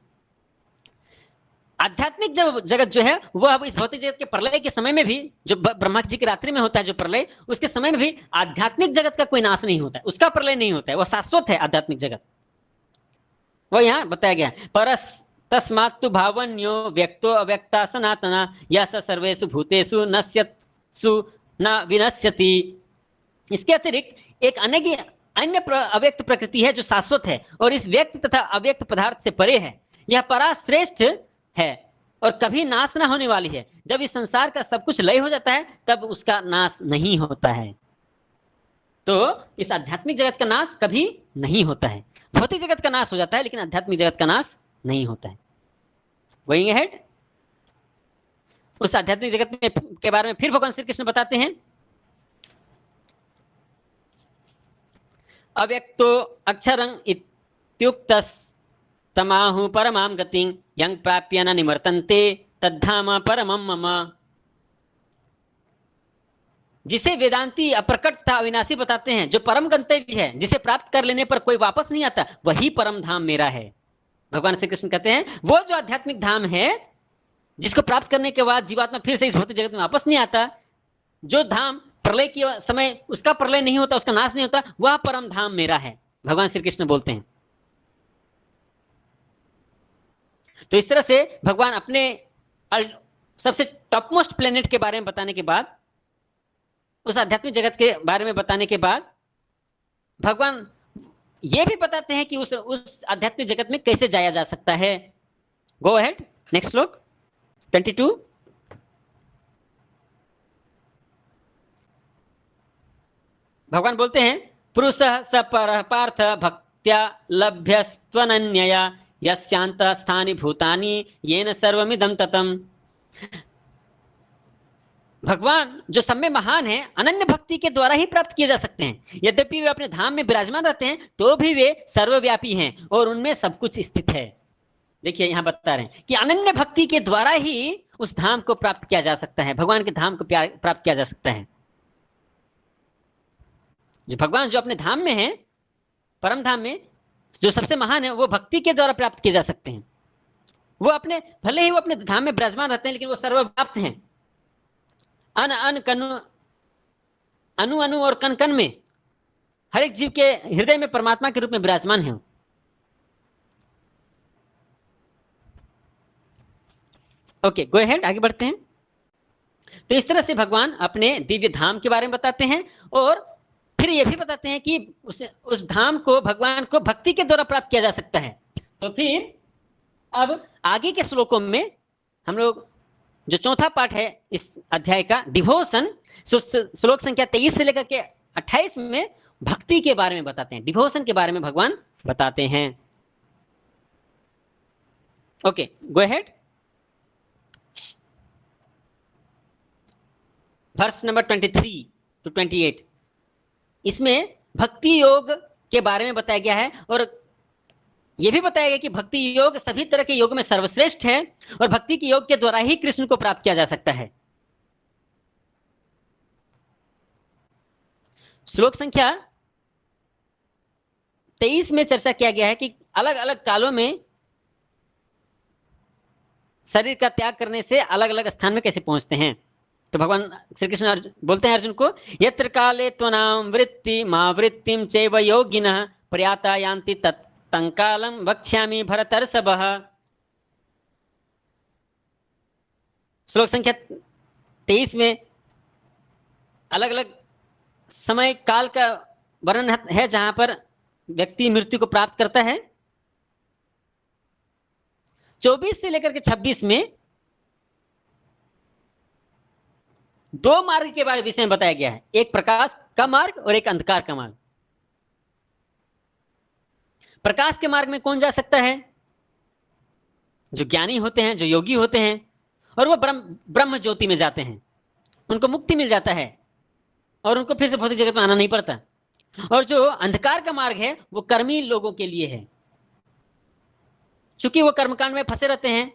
आध्यात्मिक जगत जो है वह अब इस भौतिक जगत के प्रलय के समय में भी, जो ब्रह्मा जी की रात्रि में होता है जो प्रलय, उसके समय में भी आध्यात्मिक जगत का कोई नाश नहीं होता है, उसका प्रलय नहीं होता है, वह शाश्वत है आध्यात्मिक जगत। वो यहाँ बताया गया है। परस तस्मात्तु भावन्यो व्यक्तो अव्यक्ता सनातना यह सर्वेषु भूतेषु नश्यत्सु न विनश्यति। इसके अतिरिक्त एक अन्य अव्यक्त प्रकृति है जो शाश्वत है और इस व्यक्त तथा अव्यक्त पदार्थ से परे है। यह पराश्रेष्ठ है और कभी नाश न होने वाली है। जब इस संसार का सब कुछ लय हो जाता है तब उसका नाश नहीं होता है। तो इस आध्यात्मिक जगत का नाश कभी नहीं होता है। भौतिक जगत का नाश हो जाता है लेकिन आध्यात्मिक जगत का नाश नहीं होता है। गोइंग अहेड, उस आध्यात्मिक जगत में के बारे में फिर भगवान श्री कृष्ण बताते हैं। अव्यक्तो अक्षरं इत्युक्तस् तमाहु परमां गतिं यं प्राप्य न निवर्तन्ते तद्धाम परमं मम। जिसे वेदांती अप्रकट तथा अविनाशी बताते हैं, जो परम गंतव्य है, जिसे प्राप्त कर लेने पर कोई वापस नहीं आता, वही परम धाम मेरा है। भगवान श्री कृष्ण कहते हैं वो जो आध्यात्मिक धाम है जिसको प्राप्त करने के बाद जीवात्मा फिर से इस भौतिक जगत में वापस नहीं आता, जो धाम प्रलय के समय उसका प्रलय नहीं होता, उसका नाश नहीं होता, वह परम धाम मेरा है, भगवान श्री कृष्ण बोलते हैं। तो इस तरह से भगवान अपने सबसे टॉप मोस्ट प्लेनेट के बारे में बताने के बाद, उस आध्यात्मिक जगत के बारे में बताने के बाद, भगवान ये भी बताते हैं कि उस आध्यात्मिक जगत में कैसे जाया जा सकता है। गो अहेड, नेक्स्ट श्लोक 22। भगवान बोलते हैं पुरुषः स परः पार्थ भक्त्या लभ्यस्त्वनन्यया यस्यान्तः स्थानि भूतानि येन सर्वमिदं ततम्। भगवान जो सब में महान है, अनन्य भक्ति के द्वारा ही प्राप्त किए जा सकते हैं। यद्यपि वे अपने धाम में विराजमान रहते हैं तो भी वे सर्वव्यापी हैं और उनमें सब कुछ स्थित है। देखिए यहाँ बता रहे हैं कि अनन्य भक्ति के द्वारा ही उस धाम को प्राप्त किया जा सकता है, भगवान के धाम को प्राप्त किया जा सकता है। जो भगवान जो अपने धाम में है, परम धाम में जो सबसे महान है, वो भक्ति के द्वारा प्राप्त किए जा सकते हैं। वो अपने भले ही वो अपने धाम में विराजमान रहते हैं लेकिन वो सर्वव्याप्त हैं। अनु अनु और कण कण में, हर एक जीव के हृदय में परमात्मा के रूप में विराजमान है। ओके, गो अहेड, आगे बढ़ते हैं। तो इस तरह से भगवान अपने दिव्य धाम के बारे में बताते हैं और फिर ये भी बताते हैं कि उस धाम को, भगवान को भक्ति के द्वारा प्राप्त किया जा सकता है। तो फिर अब आगे के श्लोकों में हम लोग जो चौथा पाठ है इस अध्याय का, डिवोशन, श्लोक संख्या 23 से लेकर के 28 में भक्ति के बारे में बताते हैं, डिवोशन के बारे में भगवान बताते हैं। Okay, go ahead. Verse number 23 to 28, इसमें भक्ति योग के बारे में बताया गया है और यह भी बताया गया कि भक्ति योग सभी तरह के योग में सर्वश्रेष्ठ है और भक्ति के योग के द्वारा ही कृष्ण को प्राप्त किया जा सकता है। श्लोक संख्या 23 में चर्चा किया गया है कि अलग अलग कालों में शरीर का त्याग करने से अलग अलग स्थान में कैसे पहुंचते हैं। तो भगवान श्री कृष्ण बोलते हैं अर्जुन को, यत्र काले त्वनाम वृत्ति मा वृत्तिम चैव योगिनः प्रयाता यान्ति तत्तंकालम वक्ष्यामि भरतर्षभः। श्लोक संख्या 23 में अलग अलग समय काल का वर्णन है जहां पर व्यक्ति मृत्यु को प्राप्त करता है। 24 से लेकर के 26 में दो मार्ग के बारे विषय में बताया गया है, एक प्रकाश का मार्ग और एक अंधकार का मार्ग। प्रकाश के मार्ग में कौन जा सकता है? जो ज्ञानी होते हैं, जो योगी होते हैं, और वो ब्रह्म ज्योति में जाते हैं, उनको मुक्ति मिल जाता है और उनको फिर से भौतिक जगत में आना नहीं पड़ता। और जो अंधकार का मार्ग है वो कर्मी लोगों के लिए है, क्योंकि वो कर्मकांड में फंसे रहते हैं,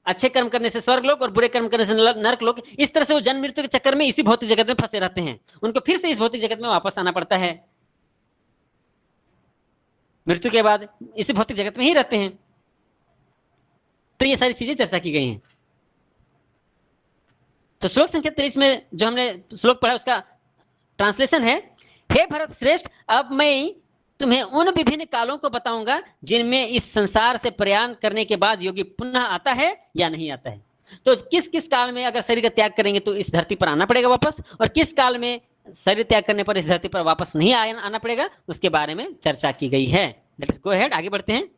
अच्छे कर्म करने से स्वर्ग लोक और बुरे कर्म करने से नरक लोक। इस तरह से वो जन्म मृत्यु के चक्कर में इसी भौतिक जगत में फंसे रहते हैं, उनको फिर से इस भौतिक जगत में वापस आना पड़ता है, मृत्यु के बाद इसी भौतिक जगत में ही रहते हैं। तो ये सारी चीजें चर्चा की गई हैं। तो श्लोक संख्या 23 में जो हमने श्लोक पढ़ा उसका ट्रांसलेशन है, हे भरत श्रेष्ठ, अब मैं तुम्हें उन विभिन्न कालों को बताऊंगा जिनमें इस संसार से प्रयाण करने के बाद योगी पुनः आता है या नहीं आता है। तो किस किस काल में अगर शरीर का त्याग करेंगे तो इस धरती पर आना पड़ेगा वापस, और किस काल में शरीर त्याग करने पर इस धरती पर वापस नहीं आना पड़ेगा, उसके बारे में चर्चा की गई है। लेट्स गो अहेड, आगे बढ़ते हैं।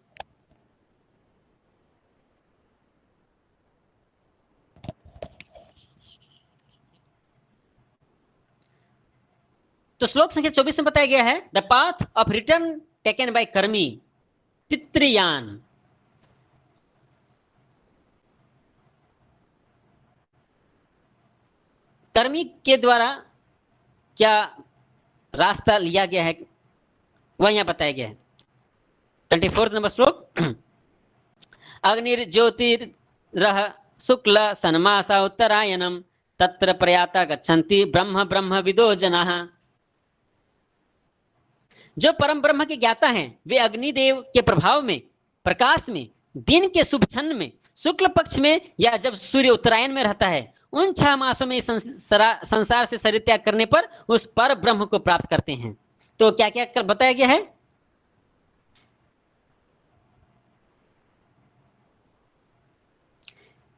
तो श्लोक संख्या 24 में बताया गया है, the path of return taken by कर्मी पितृयान। कर्मी के द्वारा क्या रास्ता लिया गया है वह यहां बताया गया है। 24 नंबर श्लोक, अग्निर्ज्योतिरः शुक्ल सन्मासा उत्तरायणम तत्र प्रयाता गच्छन्ति ब्रह्म ब्रह्म विदो जनाः। जो परम ब्रह्म के ज्ञाता हैं वे अग्निदेव के प्रभाव में, प्रकाश में, दिन के शुभ क्षण में, शुक्ल पक्ष में या जब सूर्य उत्तरायण में रहता है, उन 6 मासों में संसार से शरीर त्याग करने पर उस पर ब्रह्म को प्राप्त करते हैं। तो क्या क्या बताया गया है?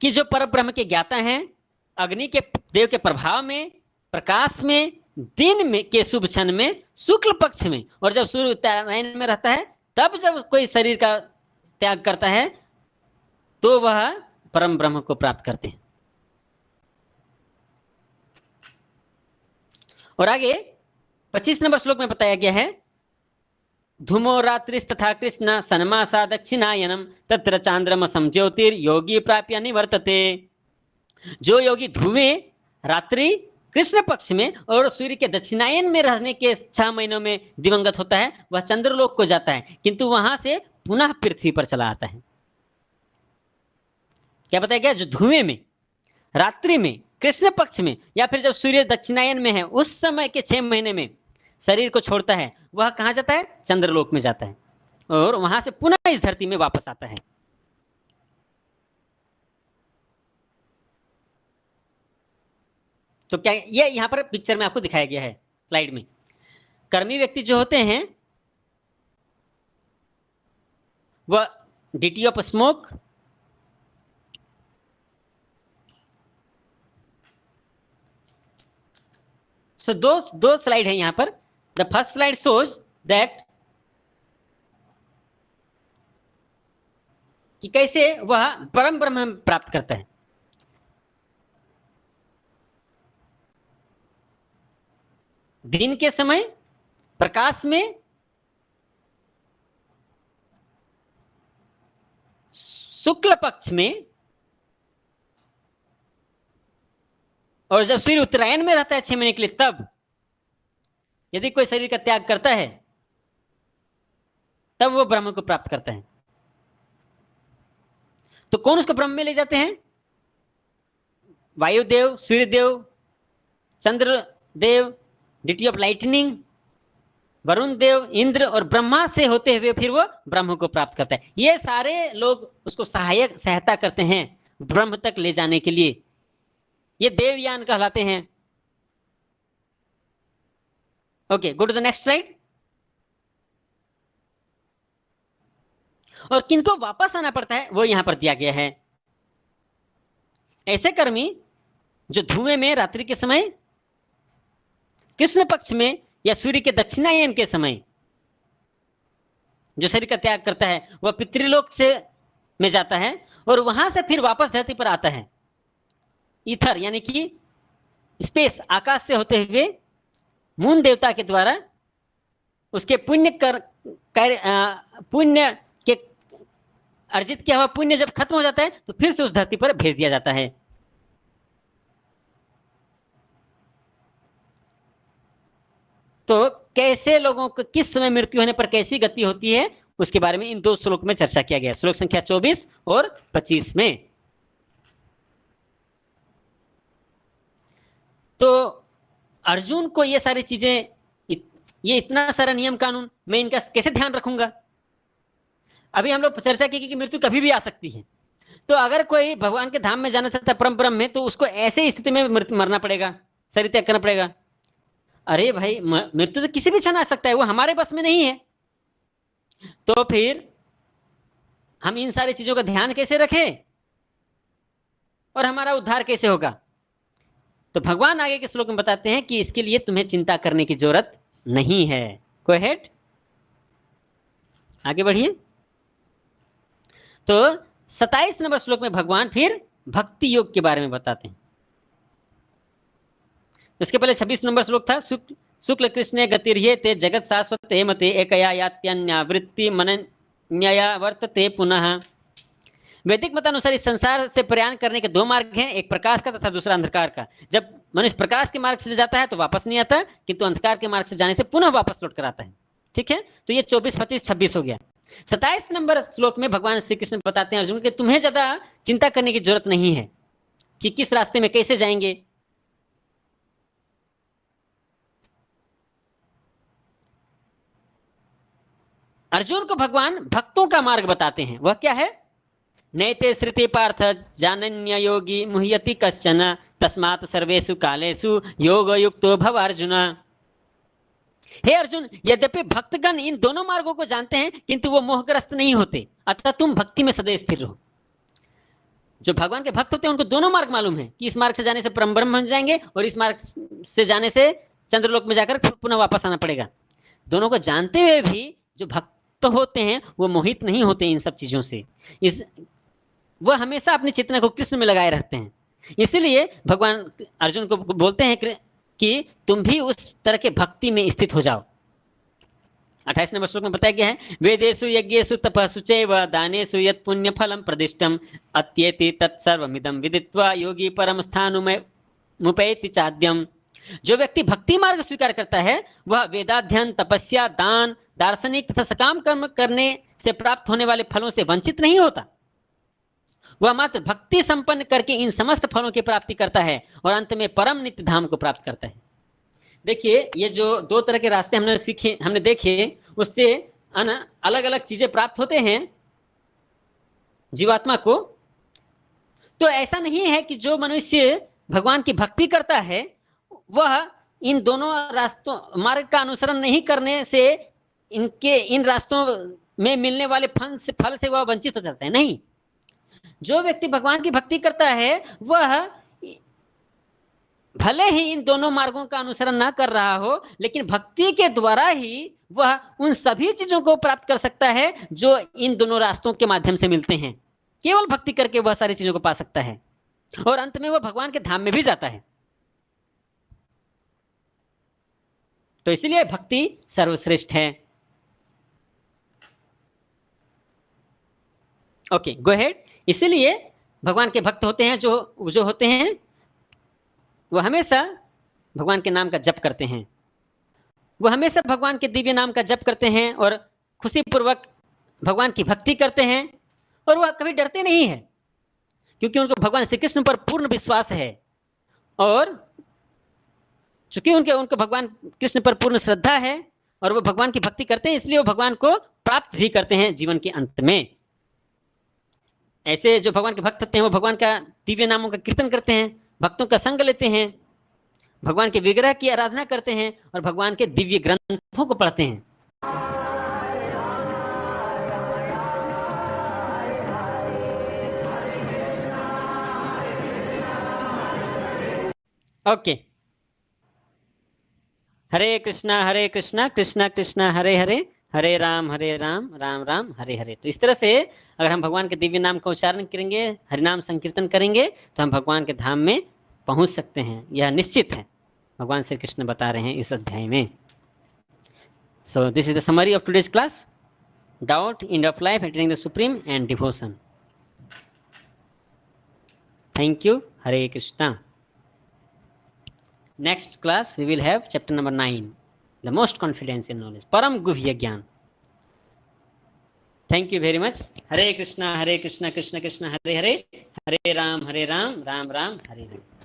कि जो पर ब्रह्म के ज्ञाता हैं, अग्नि के देव के प्रभाव में, प्रकाश में, दिन में के शुभ क्षण में, शुक्ल पक्ष में, और जब सूर्य उत्तरायण में रहता है, तब जब कोई शरीर का त्याग करता है तो वह परम ब्रह्म को प्राप्त करते हैं। और आगे 25 नंबर श्लोक में बताया गया है, धूमो रात्रिस्तथा कृष्ण सन्मासा दक्षिणायनम तत्र चांद्रमसं ज्योतिर योगी प्राप्य निवर्तते। जो योगी धुएं रात्रि कृष्ण पक्ष में और सूर्य के दक्षिणायन में रहने के 6 महीनों में दिवंगत होता है, वह चंद्रलोक को जाता है, किंतु वहां से पुनः पृथ्वी पर चला आता है। क्या बताया गया? जो धुएं में, रात्रि में, कृष्ण पक्ष में या फिर जब सूर्य दक्षिणायन में है उस समय के 6 महीने में शरीर को छोड़ता है, वह कहां जाता है? चंद्रलोक में जाता है, और वहां से पुनः इस धरती में वापस आता है। तो क्या ये यहां पर पिक्चर में आपको दिखाया गया है स्लाइड में। कर्मी व्यक्ति जो होते हैं वह ड्यूटी ऑफ स्मोक, सो दो स्लाइड है यहां पर। The first slide shows that कि कैसे वह परम ब्रह्म प्राप्त करता है। दिन के समय प्रकाश में शुक्ल पक्ष में, और जब सूर्य उत्तरायण में रहता है 6 महीने के लिए, तब यदि कोई शरीर का त्याग करता है तब वो ब्रह्म को प्राप्त करता है। तो कौन उसको ब्रह्म में ले जाते हैं? Vayudev, Suryadev, Chandradev, duty of lightning, Varuna Deva, Indra और ब्रह्मा से होते हुए फिर वो ब्रह्म को प्राप्त करता है। ये सारे लोग उसको सहायता करते हैं ब्रह्म तक ले जाने के लिए। ये देवयान कहलाते हैं। Okay, go to the next slide. और किनको वापस आना पड़ता है वो यहां पर दिया गया है। ऐसे कर्मी जो धुएं में रात्रि के समय, कृष्ण पक्ष में या सूर्य के दक्षिणायन के समय जो शरीर का त्याग करता है वह पितृलोक से में जाता है, और वहां से फिर वापस धरती पर आता है। ईथर यानी कि स्पेस, आकाश से होते हुए मून देवता के द्वारा उसके पुण्य के अर्जित किया हुआ पुण्य जब खत्म हो जाता है तो फिर से उस धरती पर भेज दिया जाता है। तो कैसे लोगों को किस समय मृत्यु होने पर कैसी गति होती है उसके बारे में इन 2 श्लोक में चर्चा किया गया, श्लोक संख्या 24 और 25 में। तो अर्जुन को ये सारी चीजें, ये इतना सारा नियम कानून, मैं इनका कैसे ध्यान रखूंगा? अभी हम लोग चर्चा की कि मृत्यु कभी भी आ सकती है। तो अगर कोई भगवान के धाम में जाना चाहता है परम ब्रह्म में, तो उसको ऐसे स्थिति में मरना पड़ेगा, शरीर त्याग करना पड़ेगा। अरे भाई, मृत्यु तो किसी भी क्षण आ सकता है, वो हमारे बस में नहीं है। तो फिर हम इन सारी चीजों का ध्यान कैसे रखें और हमारा उद्धार कैसे होगा? तो भगवान आगे के श्लोक में बताते हैं कि इसके लिए तुम्हें चिंता करने की जरूरत नहीं है। गो अहेड, आगे बढ़िए। तो 27 नंबर श्लोक में भगवान फिर भक्ति योग के बारे में बताते हैं। उसके पहले 26 नंबर श्लोक था, शुक्ल कृष्ण गतिर्ये ते जगत शाश्वत मते एकया यात्यन्यावृत्ति मनन्यया वर्तते पुनः। वैदिक मतानुसार इस संसार से प्रयाण करने के 2 मार्ग हैं, एक प्रकाश का तथा दूसरा अंधकार का। जब मनुष्य प्रकाश के मार्ग से जाता है तो वापस नहीं आता, किंतु अंधकार के मार्ग से जाने से पुनः वापस लौट कर आता है। ठीक है, तो ये 24, 25, 26 हो गया। 27 नंबर श्लोक में भगवान श्री कृष्ण बताते हैं अर्जुन कि तुम्हें ज्यादा चिंता करने की जरूरत नहीं है कि किस रास्ते में कैसे जाएंगे। अर्जुन को भगवान भक्तों का मार्ग बताते हैं। वह क्या है? नैते श्रुति पार्थ जानन्य योगी मुह्यति कश्चन तस्मात् सर्वेषु कालेषु योग युक्तो भव अर्जुन। हे अर्जुन, यद्यपि भक्तगण इन दोनों मार्गों को जानते हैं किंतु वो मोहग्रस्त नहीं होते, अतः तुम भक्ति में सदैव स्थिर रहो। जो भगवान के भक्त होते हैं उनको दोनों मार्ग मालूम है कि इस मार्ग से जाने से परम ब्रह्म बन जाएंगे और इस मार्ग से जाने से चंद्रलोक में जाकर पुनः वापस आना पड़ेगा। दोनों को जानते हुए भी जो भक्त होते हैं वो मोहित नहीं होते इन सब चीजों से, वह हमेशा अपनी चेतना को कृष्ण में लगाए रहते हैं। इसलिए भगवान अर्जुन को बोलते हैं कि तुम भी उस तरह के भक्ति में स्थित हो जाओ। 28 नंबर श्लोक में बताया गया है, वेदेषु यज्ञेषु तपस्सु चैव दानेषु यत् पुण्य फलम प्रदिष्टम अत्येति तत्सर्वमिदं विदित्वा योगी परम स्थानुमुपैति चाद्यम। जो व्यक्ति भक्ति मार्ग स्वीकार करता है वह वेदाध्ययन, तपस्या, दान, दार्शनिक तथा सकाम कर्म करने से प्राप्त होने वाले फलों से वंचित नहीं होता। वह मात्र भक्ति संपन्न करके इन समस्त फलों की प्राप्ति करता है और अंत में परम नित्य धाम को प्राप्त करता है। देखिए, ये जो 2 तरह के रास्ते हमने देखे, उससे अलग अलग चीजें प्राप्त होते हैं जीवात्मा को। तो ऐसा नहीं है कि जो मनुष्य भगवान की भक्ति करता है वह इन दोनों रास्तों मार्ग का अनुसरण नहीं करने से इन रास्तों में मिलने वाले फल से वह वंचित हो जाता है। नहीं, जो व्यक्ति भगवान की भक्ति करता है वह भले ही इन दोनों मार्गों का अनुसरण ना कर रहा हो, लेकिन भक्ति के द्वारा ही वह उन सभी चीजों को प्राप्त कर सकता है जो इन दोनों रास्तों के माध्यम से मिलते हैं। केवल भक्ति करके वह सारी चीजों को पा सकता है और अंत में वह भगवान के धाम में भी जाता है। तो इसलिए भक्ति सर्वश्रेष्ठ है। Okay, go ahead. इसलिए भगवान के भक्त होते हैं जो होते हैं वो हमेशा भगवान के नाम का जप करते हैं, वो हमेशा भगवान के दिव्य नाम का जप करते हैं और खुशी पूर्वक भगवान की भक्ति करते हैं और वह कभी डरते नहीं है क्योंकि उनको भगवान श्री कृष्ण पर पूर्ण विश्वास है और चूंकि उनको भगवान कृष्ण पर पूर्ण श्रद्धा है और वो भगवान की भक्ति करते हैं, इसलिए वो भगवान को प्राप्त भी करते हैं जीवन के अंत में। ऐसे जो भगवान के भक्त होते हैं वो भगवान का दिव्य नामों का कीर्तन करते हैं, भक्तों का संग लेते हैं, भगवान के विग्रह की आराधना करते हैं और भगवान के दिव्य ग्रंथों को पढ़ते हैं। ओके, हरे कृष्णा कृष्णा कृष्णा हरे हरे, हरे राम राम राम हरे हरे। तो इस तरह से अगर हम भगवान के दिव्य नाम का उच्चारण करेंगे, हरिनाम संकीर्तन करेंगे, तो हम भगवान के धाम में पहुंच सकते हैं, यह निश्चित है। भगवान श्री कृष्ण बता रहे हैं इस अध्याय में। So this is the summary of today's class, doubt in of life, attaining the supreme and devotion. Thank you. Hare Krishna. Next class we will have chapter number 9, the most confidential knowledge, param guhya gyan. Thank you very much. Hare Krishna Krishna Krishna Hare Hare, Hare Ram Ram Ram Hare Hare.